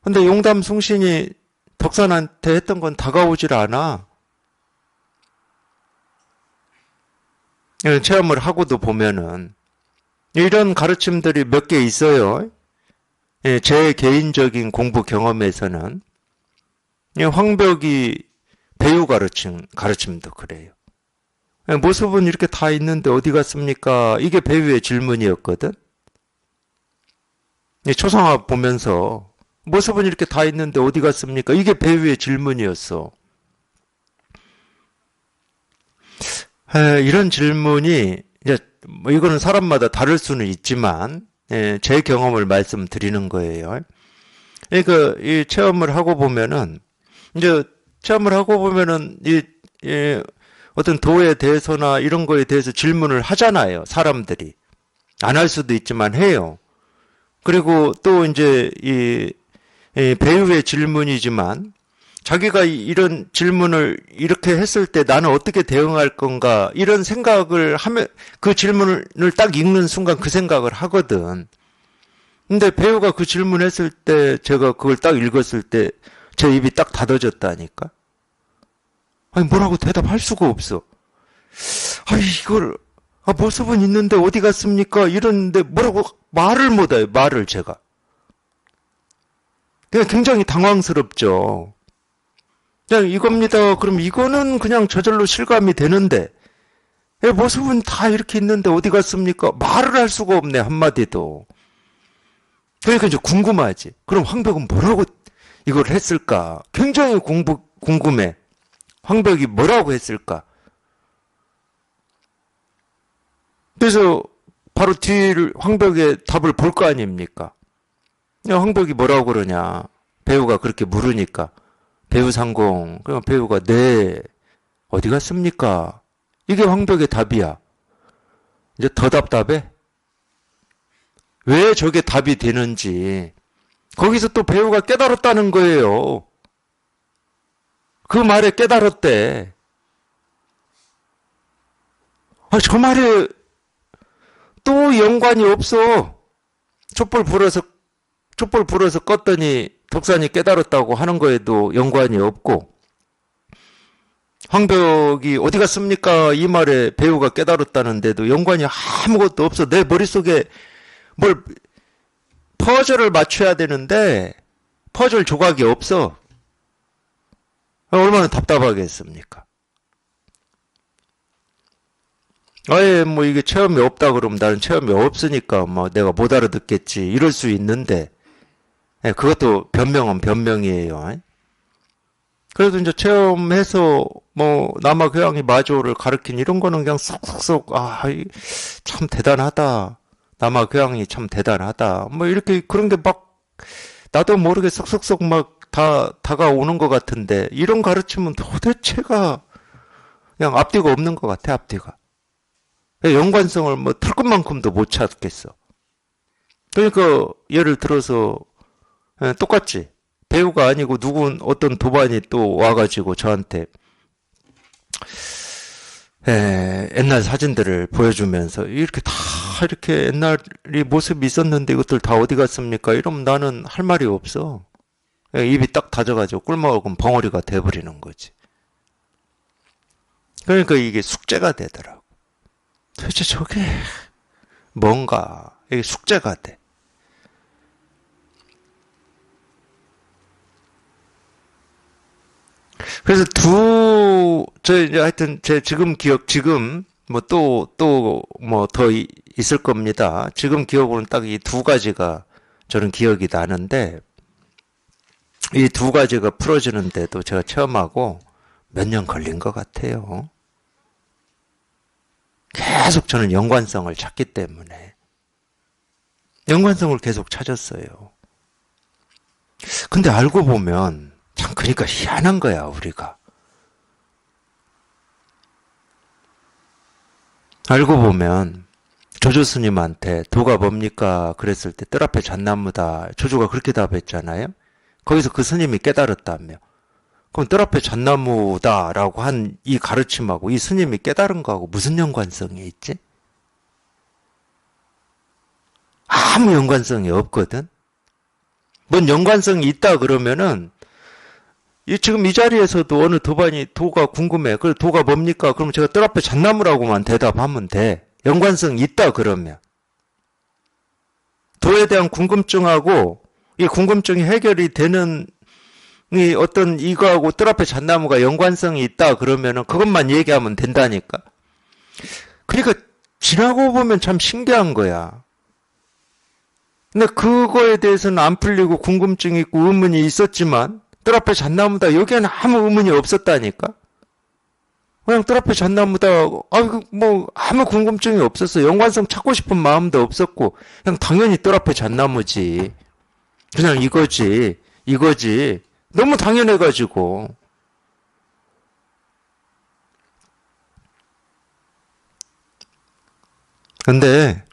근데 용담숭신이 덕산한테 했던 건 다가오질 않아. 체험을 하고도 보면은 이런 가르침들이 몇 개 있어요. 제 개인적인 공부 경험에서는 황벽이 배우 가르침도 그래요. 모습은 이렇게 다 있는데 어디 갔습니까? 이게 배우의 질문이었거든. 초상화 보면서 모습은 이렇게 다 있는데 어디 갔습니까? 이게 배우의 질문이었어. 이런 질문이 이제 뭐 이거는 사람마다 다를 수는 있지만 제 경험을 말씀드리는 거예요. 그러니까 이 체험을 하고 보면은 이제 체험을 하고 보면은 이 어떤 도에 대해서나 이런 거에 대해서 질문을 하잖아요. 사람들이 안 할 수도 있지만 해요. 그리고 또 이제 이 배우의 질문이지만 자기가 이런 질문을 이렇게 했을 때 나는 어떻게 대응할 건가 이런 생각을 하면 그 질문을 딱 읽는 순간 그 생각을 하거든. 근데 배우가 그 질문했을 때 제가 그걸 딱 읽었을 때 제 입이 딱 닫아졌다니까. 아니 뭐라고 대답할 수가 없어. 아니 이걸 모습은 있는데 어디 갔습니까? 이러는데 뭐라고 말을 못해요. 말을 제가. 그냥 굉장히 당황스럽죠. 그냥 이겁니다. 그럼 이거는 그냥 저절로 실감이 되는데 모습은 다 이렇게 있는데 어디 갔습니까? 말을 할 수가 없네 한마디도. 그러니까 이제 궁금하지. 그럼 황벽은 뭐라고 이걸 했을까? 굉장히 궁금해. 황벽이 뭐라고 했을까? 그래서 바로 뒤를 황벽의 답을 볼 거 아닙니까? 황벽이 뭐라고 그러냐? 배우가 그렇게 물으니까 배우 상공. 그럼 배우가 네 어디 갔습니까? 이게 황벽의 답이야. 이제 더 답답해? 왜 저게 답이 되는지 거기서 또 배우가 깨달았다는 거예요. 그 말에 깨달았대. 저 말에 또 연관이 없어. 촛불 불어서 껐더니 덕산이 깨달았다고 하는 거에도 연관이 없고 황벽이 어디 갔습니까? 이 말에 배우가 깨달았다는데도 연관이 아무것도 없어. 내 머릿속에 뭘 퍼즐을 맞춰야 되는데 퍼즐 조각이 없어. 얼마나 답답하겠습니까? 아예 뭐 이게 체험이 없다 그러면 나는 체험이 없으니까 뭐 내가 못 알아듣겠지 이럴 수 있는데 그것도 변명은 변명이에요. 그래도 이제 체험해서 뭐 남아교양이 마조를 가르친 이런 거는 그냥 쏙쏙쏙 참 대단하다. 남아교양이 참 대단하다. 뭐 이렇게 그런 게 막 나도 모르게 쏙쏙쏙 막 다 다가오는 것 같은데 이런 가르침은 도대체가 그냥 앞뒤가 없는 것 같아. 앞뒤가. 연관성을 뭐 털끝만큼도 못 찾겠어. 그러니까 예를 들어서 똑같지. 배우가 아니고 어떤 도반이 또 와가지고 저한테 옛날 사진들을 보여주면서 이렇게 다 이렇게 옛날이 모습이 있었는데 이것들 다 어디 갔습니까? 이러면 나는 할 말이 없어. 입이 딱 닫아가지고 꿀먹은 벙어리가 돼버리는 거지. 그러니까 이게 숙제가 되더라고. 도대체 저게 뭔가 이게 숙제가 돼. 그래서 이제 하여튼 제 지금 뭐 뭐 더 있을 겁니다. 지금 기억으로는 딱 이 두 가지가 저는 기억이 나는데 이 두 가지가 풀어지는데도 제가 체험하고 몇 년 걸린 것 같아요. 계속 저는 연관성을 찾기 때문에 연관성을 계속 찾았어요. 근데 알고 보면 참 그러니까 희한한 거야 우리가. 알고 보면 조조 스님한테 도가 뭡니까? 그랬을 때 뜰 앞에 잣나무다. 조조가 그렇게 답했잖아요. 거기서 그 스님이 깨달았다며. 그럼 뜰 앞에 잣나무다라고 한 이 가르침하고 이 스님이 깨달은 거하고 무슨 연관성이 있지? 아무 연관성이 없거든. 뭔 연관성이 있다 그러면은 지금 이 자리에서도 어느 도반이 도가 궁금해. 그래 도가 뭡니까? 그럼 제가 뜰 앞에 잣나무라고만 대답하면 돼. 연관성이 있다 그러면. 도에 대한 궁금증하고 이 궁금증이 해결이 되는 이 어떤 이거하고 뜰 앞에 잣나무가 연관성이 있다 그러면은 그것만 얘기하면 된다니까. 그러니까 지나고 보면 참 신기한 거야. 근데 그거에 대해서는 안 풀리고 궁금증이 있고 의문이 있었지만 뜰 앞에 잣나무다 여기에는 아무 의문이 없었다니까. 그냥 뜰 앞에 잣나무다 뭐 아무 궁금증이 없었어. 연관성 찾고 싶은 마음도 없었고 그냥 당연히 뜰 앞에 잣나무지. 그냥 이거지. 너무 당연해가지고. 근데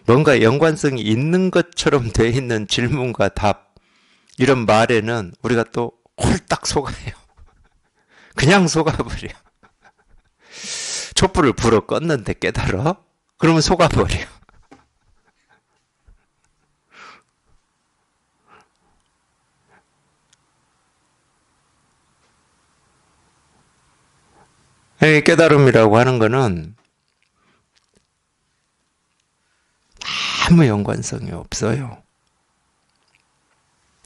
뭔가 연관성이 있는 것처럼 돼 있는 질문과 답 이런 말에는 우리가 또 홀딱 속아요. 그냥 속아버려. 촛불을 불어 껐는데 깨달아? 그러면 속아버려. 깨달음이라고 하는 거는 아무 연관성이 없어요.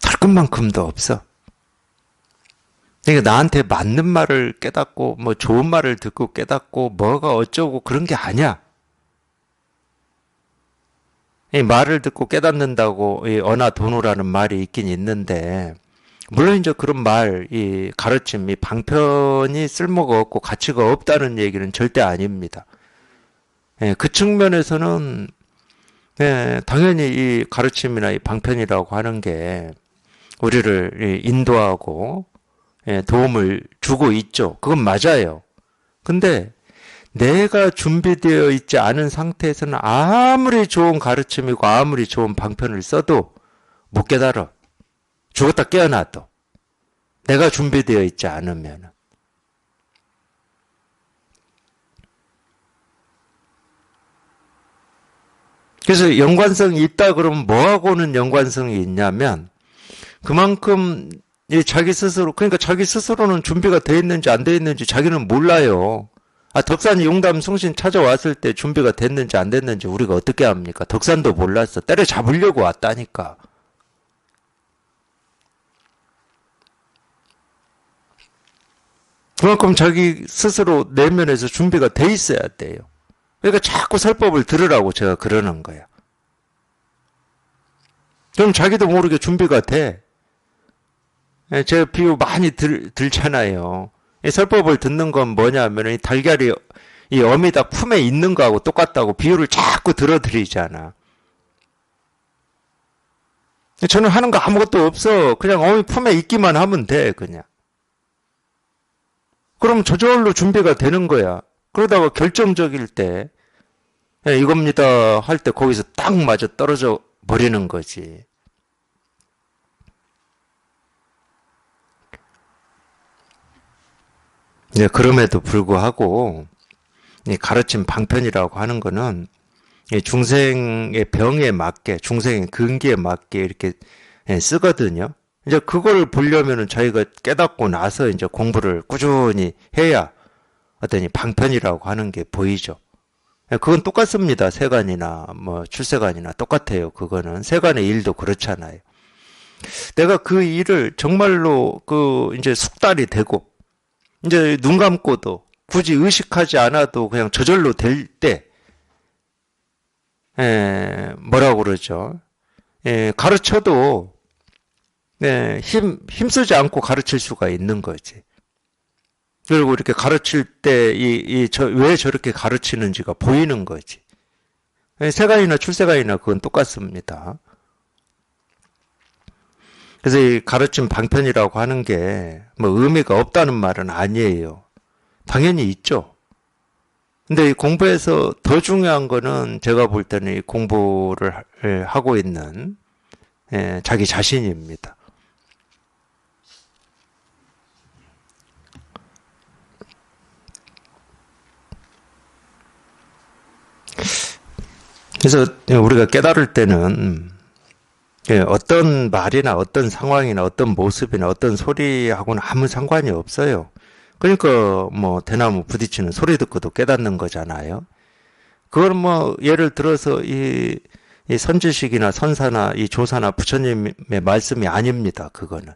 털끝만큼도 없어. 그러니까 나한테 맞는 말을 깨닫고 뭐 좋은 말을 듣고 깨닫고 뭐가 어쩌고 그런 게 아니야. 이 말을 듣고 깨닫는다고 이 어나도노라는 말이 있긴 있는데 물론 이제 그런 말, 이 가르침, 이 방편이 쓸모가 없고 가치가 없다는 얘기는 절대 아닙니다. 그 측면에서는 당연히 이 가르침이나 이 방편이라고 하는 게 우리를 인도하고 도움을 주고 있죠. 그건 맞아요. 근데 내가 준비되어 있지 않은 상태에서는 아무리 좋은 가르침이고 아무리 좋은 방편을 써도 못 깨달아. 죽었다 깨어나도. 내가 준비되어 있지 않으면. 그래서 연관성이 있다 그러면 뭐하고는 연관성이 있냐면 그만큼 자기 스스로 그러니까 자기 스스로는 준비가 돼 있는지 안 돼 있는지 자기는 몰라요. 덕산이 용담 성신 찾아왔을 때 준비가 됐는지 안 됐는지 우리가 어떻게 합니까? 덕산도 몰랐어. 때려잡으려고 왔다니까. 그만큼 자기 스스로 내면에서 준비가 돼 있어야 돼요. 그러니까 자꾸 설법을 들으라고 제가 그러는 거야. 그럼 자기도 모르게 준비가 돼. 제가 비유 많이 들잖아요. 이 설법을 듣는 건 뭐냐면 이 달걀이 이 어미닭 품에 있는 거하고 똑같다고 비유를 자꾸 들어드리잖아. 저는 하는 거 아무것도 없어. 그냥 어미 품에 있기만 하면 돼, 그냥. 그럼 저절로 준비가 되는 거야. 그러다가 결정적일 때 이겁니다 할 때 거기서 딱 맞아 떨어져 버리는 거지. 그럼에도 불구하고 이 가르침 방편이라고 하는 거는 이 중생의 병에 맞게, 중생의 근기에 맞게 이렇게 쓰거든요. 이제 그걸 보려면은 저희가 깨닫고 나서 이제 공부를 꾸준히 해야 어떤 이 방편이라고 하는 게 보이죠. 그건 똑같습니다. 세간이나 뭐 출세간이나 똑같아요. 그거는 세간의 일도 그렇잖아요. 내가 그 일을 정말로 그 이제 숙달이 되고 이제 눈 감고도 굳이 의식하지 않아도 그냥 저절로 될 때, 뭐라고 그러죠? 가르쳐도 힘쓰지 않고 가르칠 수가 있는 거지. 그리고 이렇게 가르칠 때 왜 저렇게 가르치는지가 보이는 거지. 세간이나 출세간이나 그건 똑같습니다. 그래서 이 가르침 방편이라고 하는 게 뭐 의미가 없다는 말은 아니에요. 당연히 있죠. 근데 이 공부에서 더 중요한 거는 제가 볼 때는 이 공부를 하고 있는 자기 자신입니다. 그래서 우리가 깨달을 때는 어떤 말이나 어떤 상황이나 어떤 모습이나 어떤 소리하고는 아무 상관이 없어요. 그러니까 뭐 대나무 부딪히는 소리 듣고도 깨닫는 거잖아요. 그걸 뭐 예를 들어서 이 선지식이나 선사나 이 조사나 부처님의 말씀이 아닙니다. 그거는.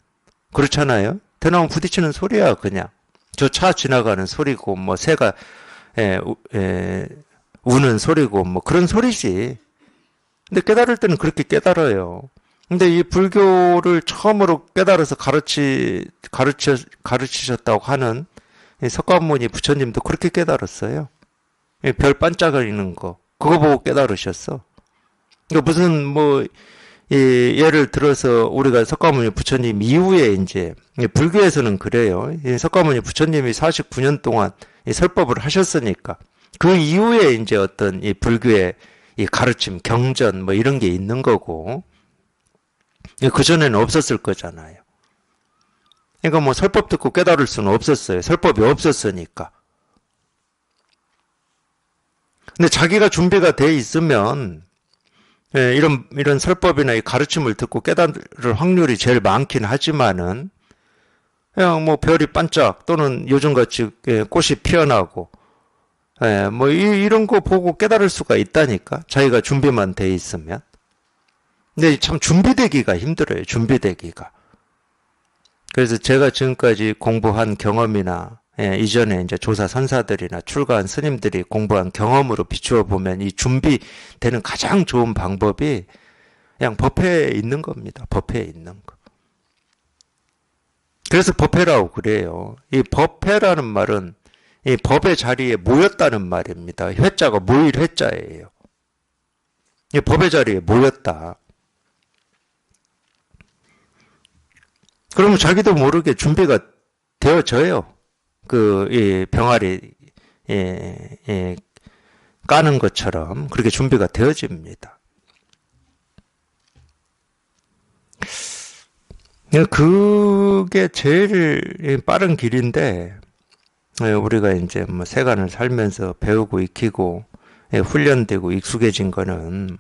그렇잖아요. 대나무 부딪히는 소리야 그냥. 저 차 지나가는 소리고 뭐 새가 우는 소리고 뭐 그런 소리지. 근데 깨달을 때는 그렇게 깨달아요. 근데 이 불교를 처음으로 깨달아서 가르치셨다고 하는 이 석가모니 부처님도 그렇게 깨달았어요. 별 반짝거리는 거. 그거 보고 깨달으셨어. 그러니까 무슨 뭐, 예를 들어서 우리가 석가모니 부처님 이후에 이제, 불교에서는 그래요. 석가모니 부처님이 49년 동안 설법을 하셨으니까. 그 이후에 이제 어떤 이 불교의 이 가르침, 경전 뭐 이런 게 있는 거고, 그전에는 없었을 거잖아요. 그러니까 뭐 설법 듣고 깨달을 수는 없었어요. 설법이 없었으니까. 근데 자기가 준비가 돼 있으면 이런 설법이나 이 가르침을 듣고 깨달을 확률이 제일 많긴 하지만은 그냥 뭐 별이 반짝 또는 요즘같이 꽃이 피어나고 뭐 이런 거 보고 깨달을 수가 있다니까. 자기가 준비만 돼 있으면. 근데 참 준비되기가 힘들어요. 준비되기가. 그래서 제가 지금까지 공부한 경험이나 이전에 이제 조사 선사들이나 출가한 스님들이 공부한 경험으로 비추어 보면 이 준비되는 가장 좋은 방법이 그냥 법회에 있는 겁니다. 법회에 있는 거. 그래서 법회라고 그래요. 이 법회라는 말은 이 법의 자리에 모였다는 말입니다. 회자가 모일 회자예요. 이 법의 자리에 모였다. 그러면 자기도 모르게 준비가 되어져요. 이 병아리, 까는 것처럼 그렇게 준비가 되어집니다. 그게 제일 빠른 길인데, 우리가 이제 뭐 세간을 살면서 배우고 익히고, 훈련되고 익숙해진 거는,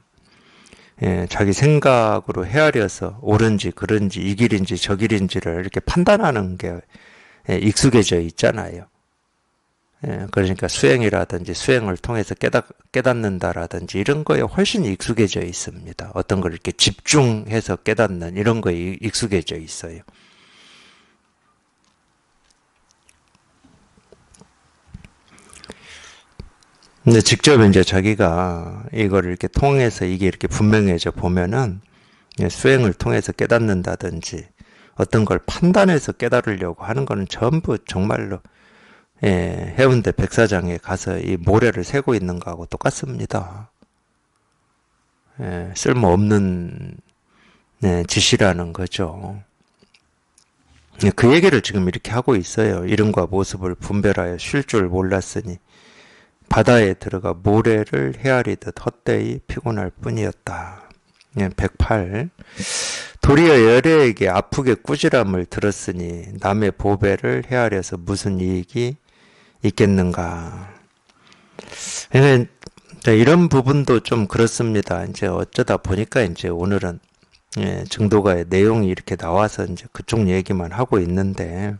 자기 생각으로 헤아려서 옳은지 그른지 이 길인지 저 길인지를 이렇게 판단하는 게 익숙해져 있잖아요. 그러니까 수행이라든지 수행을 통해서 깨닫는다라든지 이런 거에 훨씬 익숙해져 있습니다. 어떤 걸 이렇게 집중해서 깨닫는 이런 거에 익숙해져 있어요. 근데 직접 이제 자기가 이걸 이렇게 통해서 이게 이렇게 분명해져 보면은 수행을 통해서 깨닫는다든지 어떤 걸 판단해서 깨달으려고 하는 거는 전부 정말로 해운대 백사장에 가서 이 모래를 세고 있는 거하고 똑같습니다. 쓸모없는 짓이라는 거죠. 그 얘기를 지금 이렇게 하고 있어요. 이름과 모습을 분별하여 쉴 줄 몰랐으니 바다에 들어가 모래를 헤아리듯 헛되이 피곤할 뿐이었다. 108. 도리어 여래에게 아프게 꾸지람을 들었으니 남의 보배를 헤아려서 무슨 이익이 있겠는가. 이런 부분도 좀 그렇습니다. 이제 어쩌다 보니까 이제 오늘은 증도가의 내용이 이렇게 나와서 이제 그쪽 얘기만 하고 있는데,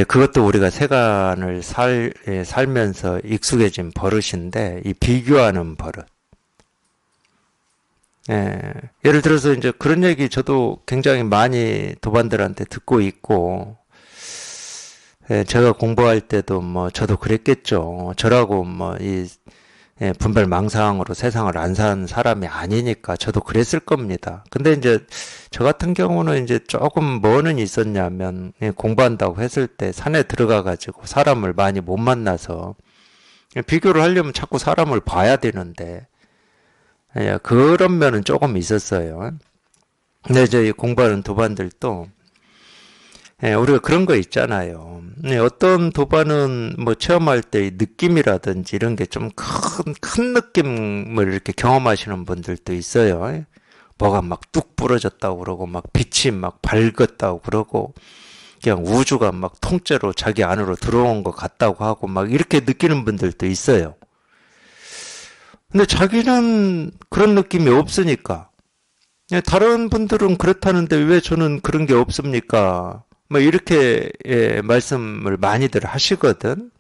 그것도 우리가 세간을 살면서 익숙해진 버릇인데, 이 비교하는 버릇. 예를 들어서 이제 그런 얘기 저도 굉장히 많이 도반들한테 듣고 있고, 제가 공부할 때도 뭐 저도 그랬겠죠. 저라고 뭐 분별망상으로 세상을 안 사는 사람이 아니니까 저도 그랬을 겁니다. 근데 이제 저 같은 경우는 이제 조금 뭐는 있었냐면 공부한다고 했을 때 산에 들어가 가지고 사람을 많이 못 만나서 비교를 하려면 자꾸 사람을 봐야 되는데 그런 면은 조금 있었어요. 근데 저희 공부하는 도반들도 우리가 그런 거 있잖아요. 어떤 도반은 뭐 체험할 때 느낌이라든지 이런 게 좀 큰 느낌을 이렇게 경험하시는 분들도 있어요. 뭐가 막 뚝 부러졌다고 그러고 막 빛이 막 밝았다고 그러고 그냥 우주가 막 통째로 자기 안으로 들어온 것 같다고 하고 막 이렇게 느끼는 분들도 있어요. 근데 자기는 그런 느낌이 없으니까 다른 분들은 그렇다는데 왜 저는 그런 게 없습니까? 뭐 이렇게 말씀을 많이들 하시거든.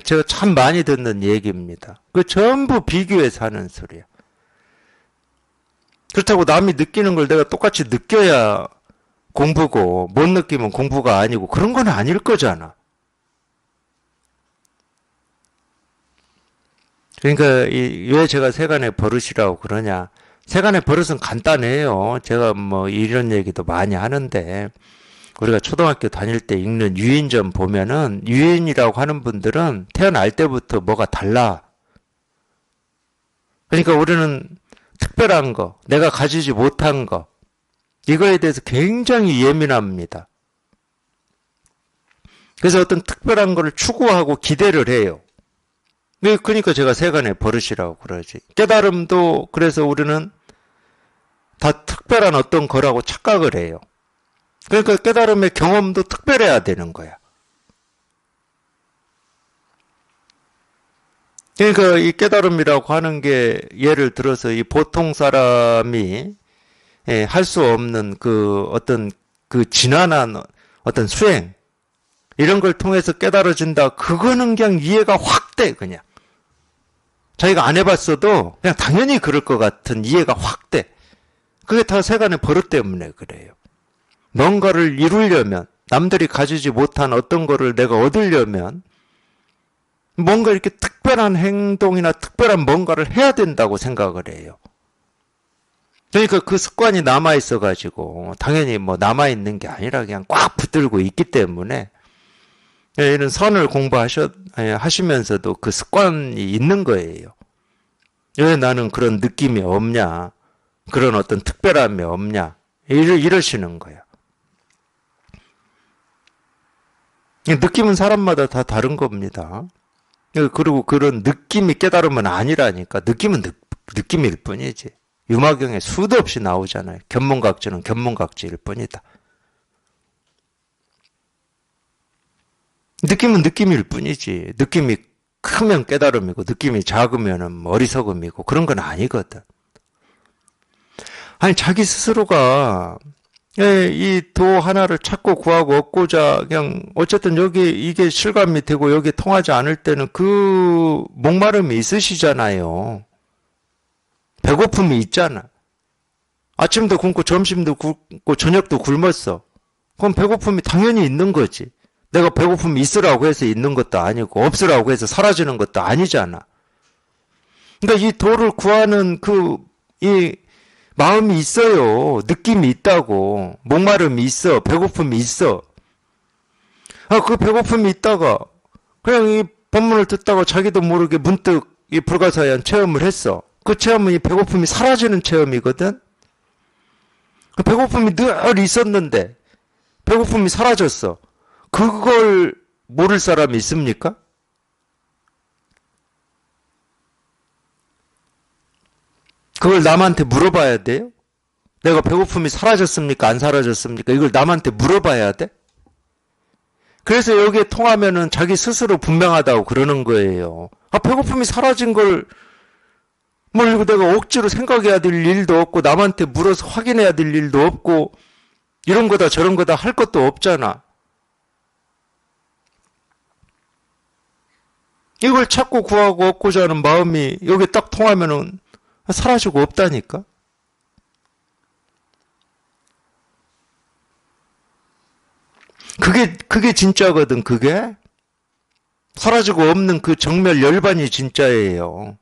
제가 참 많이 듣는 얘기입니다. 그 전부 비교해서 하는 소리야. 그렇다고 남이 느끼는 걸 내가 똑같이 느껴야 공부고 못 느끼면 공부가 아니고 그런 건 아닐 거잖아. 그러니까 왜 제가 세간의 버릇이라고 그러냐? 세간의 버릇은 간단해요. 제가 뭐 이런 얘기도 많이 하는데 우리가 초등학교 다닐 때 읽는 유인전 보면은 유인이라고 하는 분들은 태어날 때부터 뭐가 달라. 그러니까 우리는 특별한 거, 내가 가지지 못한 거, 이거에 대해서 굉장히 예민합니다. 그래서 어떤 특별한 거를 추구하고 기대를 해요. 그러니까 제가 세간의 버릇이라고 그러지. 깨달음도 그래서 우리는 다 특별한 어떤 거라고 착각을 해요. 그러니까 깨달음의 경험도 특별해야 되는 거야. 그러니까 이 깨달음이라고 하는 게 예를 들어서 이 보통 사람이 할 수 없는 그 어떤 그 지난한 어떤 수행 이런 걸 통해서 깨달아진다. 그거는 그냥 이해가 확 돼, 그냥. 자기가 안 해봤어도 그냥 당연히 그럴 것 같은 이해가 확 돼. 그게 다 세간의 버릇 때문에 그래요. 뭔가를 이루려면 남들이 가지지 못한 어떤 거를 내가 얻으려면 뭔가 이렇게 특별한 행동이나 특별한 뭔가를 해야 된다고 생각을 해요. 그러니까 그 습관이 남아있어 가지고 당연히 뭐 남아있는 게 아니라 그냥 꽉 붙들고 있기 때문에 이런 선을 하시면서도 그 습관이 있는 거예요. 왜 나는 그런 느낌이 없냐? 그런 어떤 특별함이 없냐? 이러시는 거야. 느낌은 사람마다 다 다른 겁니다. 그리고 그런 느낌이 깨달으면 아니라니까. 느낌은 느낌일 뿐이지. 유마경에 수도 없이 나오잖아요. 견문각지는 견문각지일 뿐이다. 느낌은 느낌일 뿐이지. 느낌이 크면 깨달음이고 느낌이 작으면 어리석음이고 그런 건 아니거든. 아니 자기 스스로가 이 도 하나를 찾고 구하고 얻고자 그냥 어쨌든 여기 이게 실감이 되고 여기 통하지 않을 때는 그 목마름이 있으시잖아요. 배고픔이 있잖아. 아침도 굶고 점심도 굶고 저녁도 굶었어. 그럼 배고픔이 당연히 있는 거지. 내가 배고픔이 있으라고 해서 있는 것도 아니고 없으라고 해서 사라지는 것도 아니잖아. 그러니까 이 도를 구하는 이 마음이 있어요. 느낌이 있다고. 목마름이 있어. 배고픔이 있어. 그 배고픔이 있다가 그냥 이 법문을 듣다가 자기도 모르게 문득 이 불가사의한 체험을 했어. 그 체험은 이 배고픔이 사라지는 체험이거든. 그 배고픔이 늘 있었는데 배고픔이 사라졌어. 그걸 모를 사람이 있습니까? 그걸 남한테 물어봐야 돼요? 내가 배고픔이 사라졌습니까? 안 사라졌습니까? 이걸 남한테 물어봐야 돼? 그래서 여기에 통하면은 자기 스스로 분명하다고 그러는 거예요. 배고픔이 사라진 걸 이거 내가 억지로 생각해야 될 일도 없고 남한테 물어서 확인해야 될 일도 없고 이런 거다 저런 거다 할 것도 없잖아. 이걸 찾고 구하고 얻고자 하는 마음이 여기 딱 통하면은 사라지고 없다니까. 그게 진짜거든, 그게. 사라지고 없는 그 정멸 열반이 진짜예요.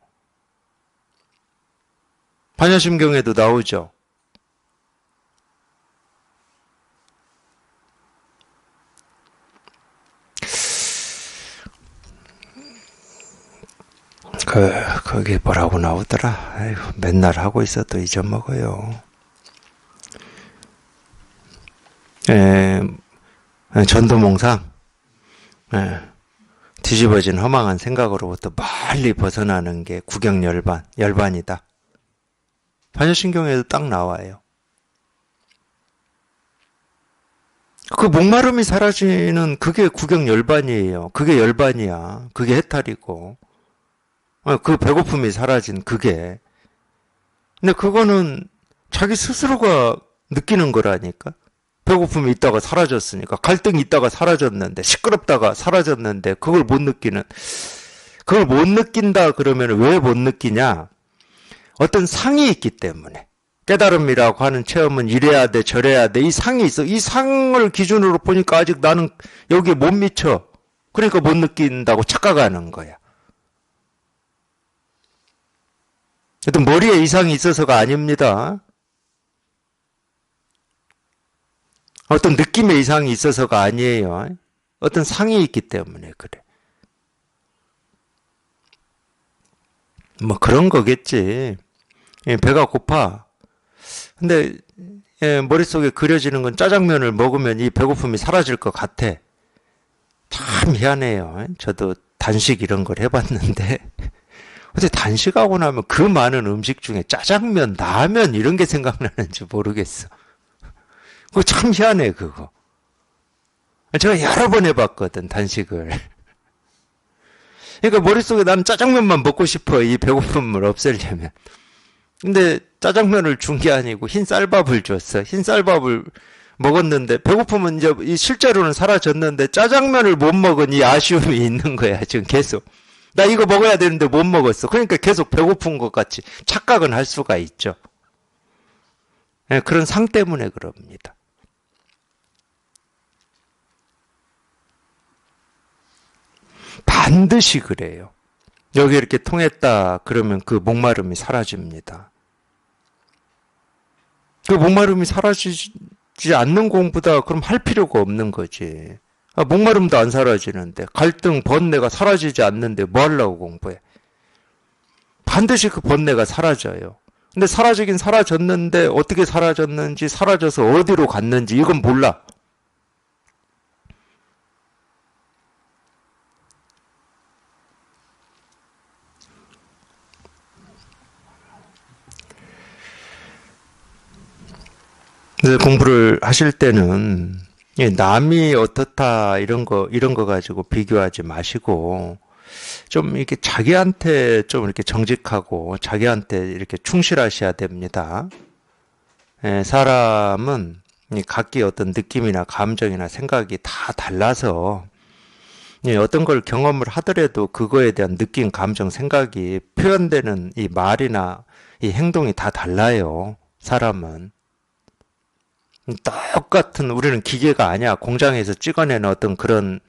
반야심경에도 나오죠. 거기 뭐라고 나오더라. 아이고, 맨날 하고 있어도 잊어먹어요. 전도몽상. 뒤집어진 허망한 생각으로부터 멀리 벗어나는 게 열반이다. 반야심경에도 딱 나와요. 그 목마름이 사라지는 그게 구경열반이에요. 그게 열반이야. 그게 해탈이고. 그 배고픔이 사라진 그게. 근데 그거는 자기 스스로가 느끼는 거라니까. 배고픔이 있다가 사라졌으니까. 갈등이 있다가 사라졌는데, 시끄럽다가 사라졌는데, 그걸 못 느낀다 그러면 왜 못 느끼냐? 어떤 상이 있기 때문에. 깨달음이라고 하는 체험은 이래야 돼, 저래야 돼. 이 상이 있어. 이 상을 기준으로 보니까 아직 나는 여기에 못 미쳐. 그러니까 못 느낀다고 착각하는 거야. 어떤 머리에 이상이 있어서가 아닙니다. 어떤 느낌의 이상이 있어서가 아니에요. 어떤 상이 있기 때문에 그래. 뭐 그런 거겠지. 배가 고파. 근데 머릿속에 그려지는 건 짜장면을 먹으면 이 배고픔이 사라질 것 같아. 참 희한해요. 저도 단식 이런 걸 해봤는데 어째 단식하고 나면 그 많은 음식 중에 짜장면, 라면 이런 게 생각나는지 모르겠어. 그거 참 희한해 그거. 제가 여러 번 해봤거든 단식을. 그러니까 머릿속에 나는 짜장면만 먹고 싶어 이 배고픔을 없애려면. 근데 짜장면을 준 게 아니고 흰 쌀밥을 줬어. 흰 쌀밥을 먹었는데 배고픔은 이제 실제로는 사라졌는데 짜장면을 못 먹은 이 아쉬움이 있는 거야 지금 계속. 나 이거 먹어야 되는데 못 먹었어. 그러니까 계속 배고픈 것 같이 착각은 할 수가 있죠. 그런 상 때문에 그럽니다. 반드시 그래요. 여기 이렇게 통했다 그러면 그 목마름이 사라집니다. 그 목마름이 사라지지 않는 공부다 그럼 할 필요가 없는 거지. 목마름도 안 사라지는데 갈등, 번뇌가 사라지지 않는데 뭐 하려고 공부해. 반드시 그 번뇌가 사라져요. 근데 사라지긴 사라졌는데 어떻게 사라졌는지 사라져서 어디로 갔는지 이건 몰라. 공부를 하실 때는 남이 어떻다 이런 거 가지고 비교하지 마시고 좀 이렇게 자기한테 좀 이렇게 정직하고 자기한테 이렇게 충실하셔야 됩니다. 사람은 각기 어떤 느낌이나 감정이나 생각이 다 달라서 어떤 걸 경험을 하더라도 그거에 대한 느낌, 감정, 생각이 표현되는 이 말이나 이 행동이 다 달라요. 사람은. 똑같은 우리는 기계가 아니야. 공장에서 찍어내는 어떤 그런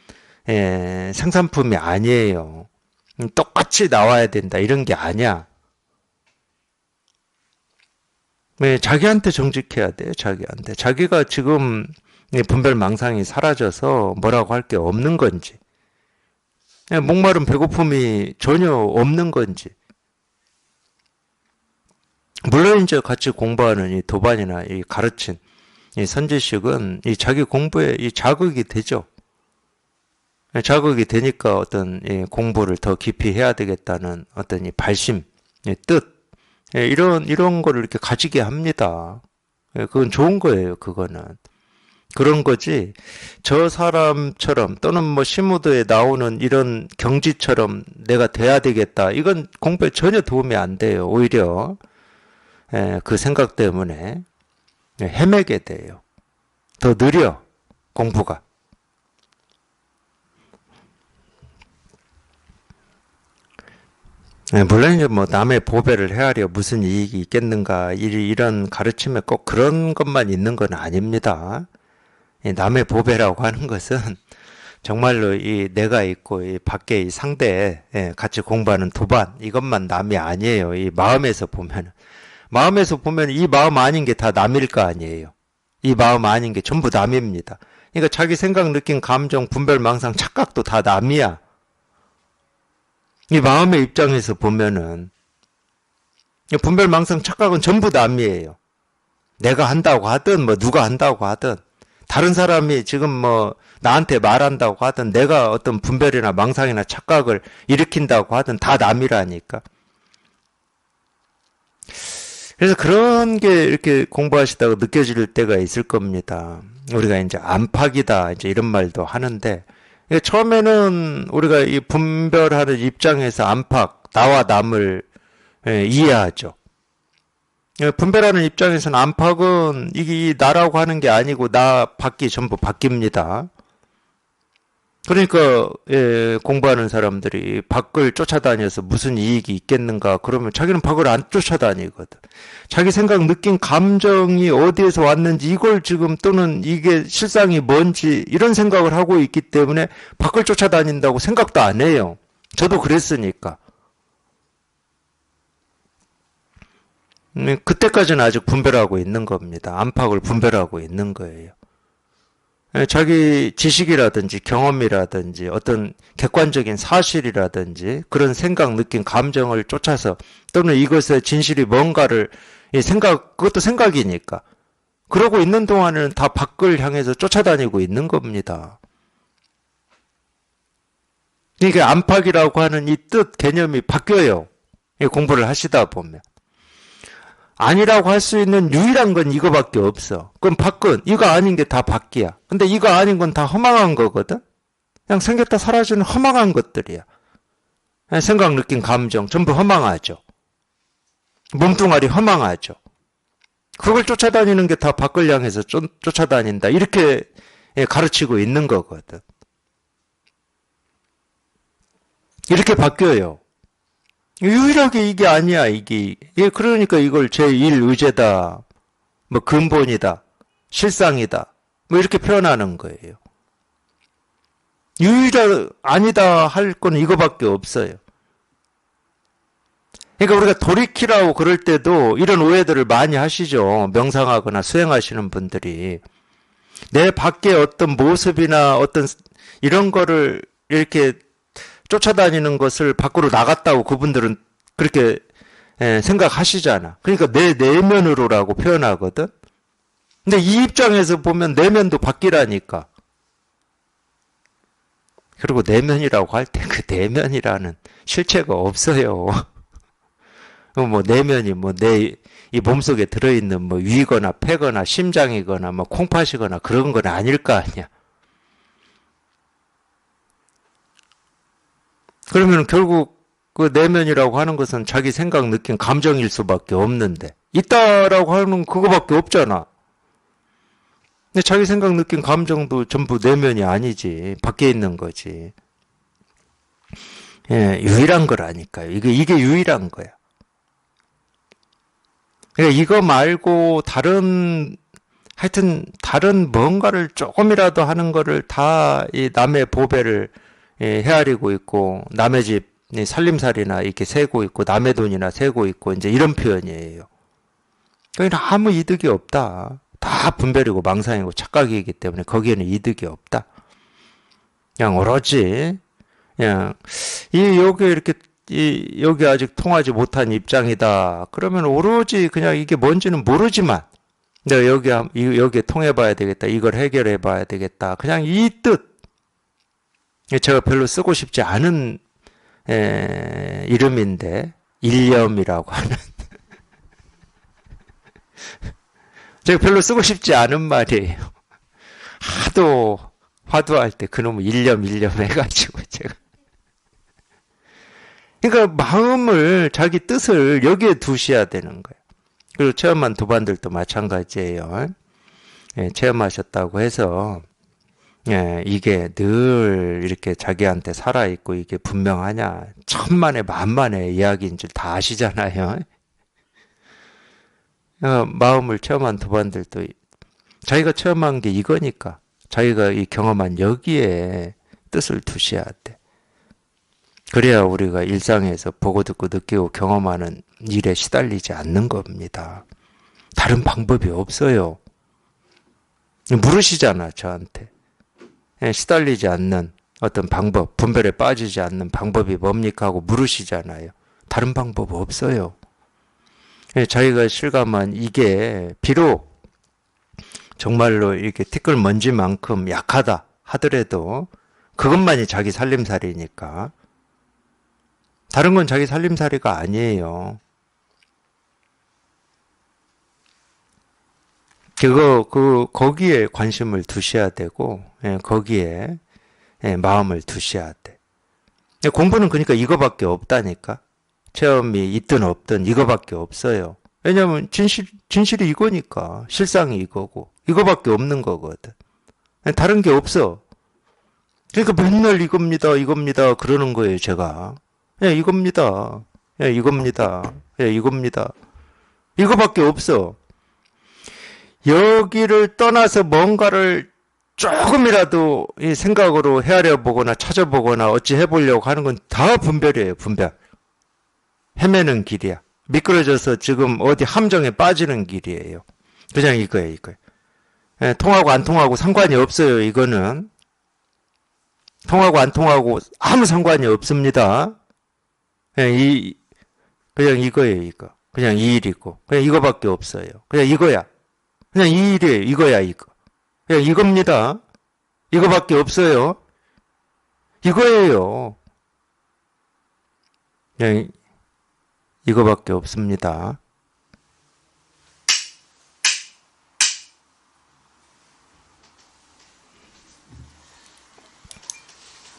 생산품이 아니에요. 똑같이 나와야 된다 이런 게 아니야. 자기한테 정직해야 돼. 자기한테. 자기가 지금 분별망상이 사라져서 뭐라고 할 게 없는 건지 목마른 배고픔이 전혀 없는 건지 물론 이제 같이 공부하는 이 도반이나 이 가르친 이 선지식은 이 자기 공부에 이 자극이 되죠. 자극이 되니까 어떤 이 공부를 더 깊이 해야 되겠다는 어떤 이 발심, 이 뜻, 이런 거를 이렇게 가지게 합니다. 그건 좋은 거예요, 그거는. 그런 거지, 저 사람처럼 또는 뭐 시무드에 나오는 이런 경지처럼 내가 돼야 되겠다. 이건 공부에 전혀 도움이 안 돼요. 오히려, 그 생각 때문에. 헤매게 돼요. 더 느려 공부가. 물론 이제 뭐 남의 보배를 헤아려 무슨 이익이 있겠는가 이런 가르침에 꼭 그런 것만 있는 건 아닙니다. 남의 보배라고 하는 것은 정말로 이 내가 있고 이 밖에 이 상대 같이 공부하는 도반 이것만 남이 아니에요. 이 마음에서 보면 이 마음 아닌 게 다 남일 거 아니에요. 이 마음 아닌 게 전부 남입니다. 그러니까 자기 생각, 느낌, 감정, 분별, 망상, 착각도 다 남이야. 이 마음의 입장에서 보면은 이 분별, 망상, 착각은 전부 남이에요. 내가 한다고 하든 뭐 누가 한다고 하든 다른 사람이 지금 뭐 나한테 말한다고 하든 내가 어떤 분별이나 망상이나 착각을 일으킨다고 하든 다 남이라니까. 그래서 그런 게 이렇게 공부하시다가 느껴질 때가 있을 겁니다. 우리가 이제 안팎이다 이제 이런 말도 하는데 처음에는 우리가 이 분별하는 입장에서 안팎 나와 남을 이해하죠. 분별하는 입장에서는 안팎은 이게 나라고 하는 게 아니고 나 밖이 전부 바뀝니다. 그러니까 공부하는 사람들이 밖을 쫓아다녀서 무슨 이익이 있겠는가 그러면 자기는 밖을 안 쫓아다니거든. 자기 생각, 느낌, 감정이 어디에서 왔는지 이걸 지금 또는 이게 실상이 뭔지 이런 생각을 하고 있기 때문에 밖을 쫓아다닌다고 생각도 안 해요. 저도 그랬으니까. 그때까지는 아직 분별하고 있는 겁니다. 안팎을 분별하고 있는 거예요. 자기 지식이라든지 경험이라든지 어떤 객관적인 사실이라든지 그런 생각, 느낌, 감정을 쫓아서 또는 이것의 진실이 뭔가를 그것도 생각이니까 그러고 있는 동안에는 다 밖을 향해서 쫓아다니고 있는 겁니다. 이게 안팎이라고 하는 이 뜻 개념이 바뀌어요. 공부를 하시다 보면. 아니라고 할 수 있는 유일한 건 이거밖에 없어. 그럼 밖은 이거 아닌 게 다 밖이야. 근데 이거 아닌 건 다 허망한 거거든. 그냥 생겼다 사라지는 허망한 것들이야. 생각, 느낌, 감정 전부 허망하죠. 몸뚱아리 허망하죠. 그걸 쫓아다니는 게 다 밖을 향해서 쫓아다닌다. 이렇게 가르치고 있는 거거든. 이렇게 바뀌어요. 유일하게 이게 아니야, 이게. 그러니까 이걸 제1의제다, 뭐 근본이다, 실상이다, 뭐 이렇게 표현하는 거예요. 아니다 할 건 이거밖에 없어요. 그러니까 우리가 돌이키라고 그럴 때도 이런 오해들을 많이 하시죠. 명상하거나 수행하시는 분들이. 내 밖에 어떤 모습이나 어떤 이런 거를 이렇게 쫓아다니는 것을 밖으로 나갔다고 그분들은 그렇게 생각하시잖아. 그러니까 내 내면으로라고 표현하거든. 근데 이 입장에서 보면 내면도 바뀌라니까. 그리고 내면이라고 할 때 그 내면이라는 실체가 없어요. 뭐 내면이 뭐 이 몸속에 들어있는 뭐 위거나 폐거나 심장이거나 뭐 콩팥이거나 그런 건 아닐 거 아니야. 그러면 결국 그 내면이라고 하는 것은 자기 생각, 느낌, 감정일 수밖에 없는데 있다라고 하는 그거밖에 없잖아. 근데 자기 생각, 느낌, 감정도 전부 내면이 아니지. 밖에 있는 거지. 유일한 거라니까요. 이게 유일한 거야. 그러니까 이거 말고 하여튼 다른 뭔가를 조금이라도 하는 거를 다 이 남의 보배를 헤아리고 있고 남의 집 살림살이나 이렇게 세고 있고 남의 돈이나 세고 있고 이제 이런 표현이에요. 그러니까 아무 이득이 없다. 다 분별이고 망상이고 착각이기 때문에 거기에는 이득이 없다. 그냥 오로지 그냥 여기 이렇게 여기 아직 통하지 못한 입장이다. 그러면 오로지 그냥 이게 뭔지는 모르지만 내가 여기에 통해봐야 되겠다. 이걸 해결해봐야 되겠다. 그냥 이 뜻. 제가 별로 쓰고 싶지 않은 이름인데 일념이라고 하는 제가 별로 쓰고 싶지 않은 말이에요. 하도 화두할 때 그놈의 일념 해가지고 제가 그러니까 마음을 자기 뜻을 여기에 두셔야 되는 거예요. 그리고 체험한 도반들도 마찬가지예요. 체험하셨다고 해서 이게 늘 이렇게 자기한테 살아있고 이게 분명하냐 천만에 만만의 이야기인 줄 다 아시잖아요. 마음을 체험한 도반들도 자기가 체험한 게 이거니까 자기가 이 경험한 여기에 뜻을 두셔야 돼. 그래야 우리가 일상에서 보고 듣고 느끼고 경험하는 일에 시달리지 않는 겁니다. 다른 방법이 없어요. 물으시잖아, 저한테. 시달리지 않는 어떤 방법, 분별에 빠지지 않는 방법이 뭡니까 하고 물으시잖아요. 다른 방법 없어요. 자기가 실감한 이게 비록 정말로 이렇게 티끌먼지만큼 약하다 하더라도 그것만이 자기 살림살이니까. 다른 건 자기 살림살이가 아니에요. 거기에 관심을 두셔야 되고, 거기에 마음을 두셔야 돼. 공부는 그러니까 이거밖에 없다니까. 체험이 있든 없든 이거밖에 없어요. 왜냐면 진실이 이거니까. 실상이 이거고. 이거밖에 없는 거거든. 다른 게 없어. 그러니까 맨날 이겁니다. 그러는 거예요, 제가. 이겁니다. 이겁니다. 이겁니다. 이거밖에 없어. 여기를 떠나서 뭔가를 조금이라도 이 생각으로 헤아려 보거나 찾아보거나 어찌 해보려고 하는 건 다 분별이에요, 분별. 헤매는 길이야. 미끄러져서 지금 어디 함정에 빠지는 길이에요. 그냥 이거예요. 통하고 안 통하고 상관이 없어요, 이거는. 통하고 안 통하고 아무 상관이 없습니다. 그냥 이거예요, 이거. 그냥 이 일이고. 그냥 이거밖에 없어요. 그냥 이거야. 그냥 이 일이에요, 이거야, 이거. 그냥 이겁니다. 이거밖에 없어요. 이거예요. 그냥 이거밖에 없습니다.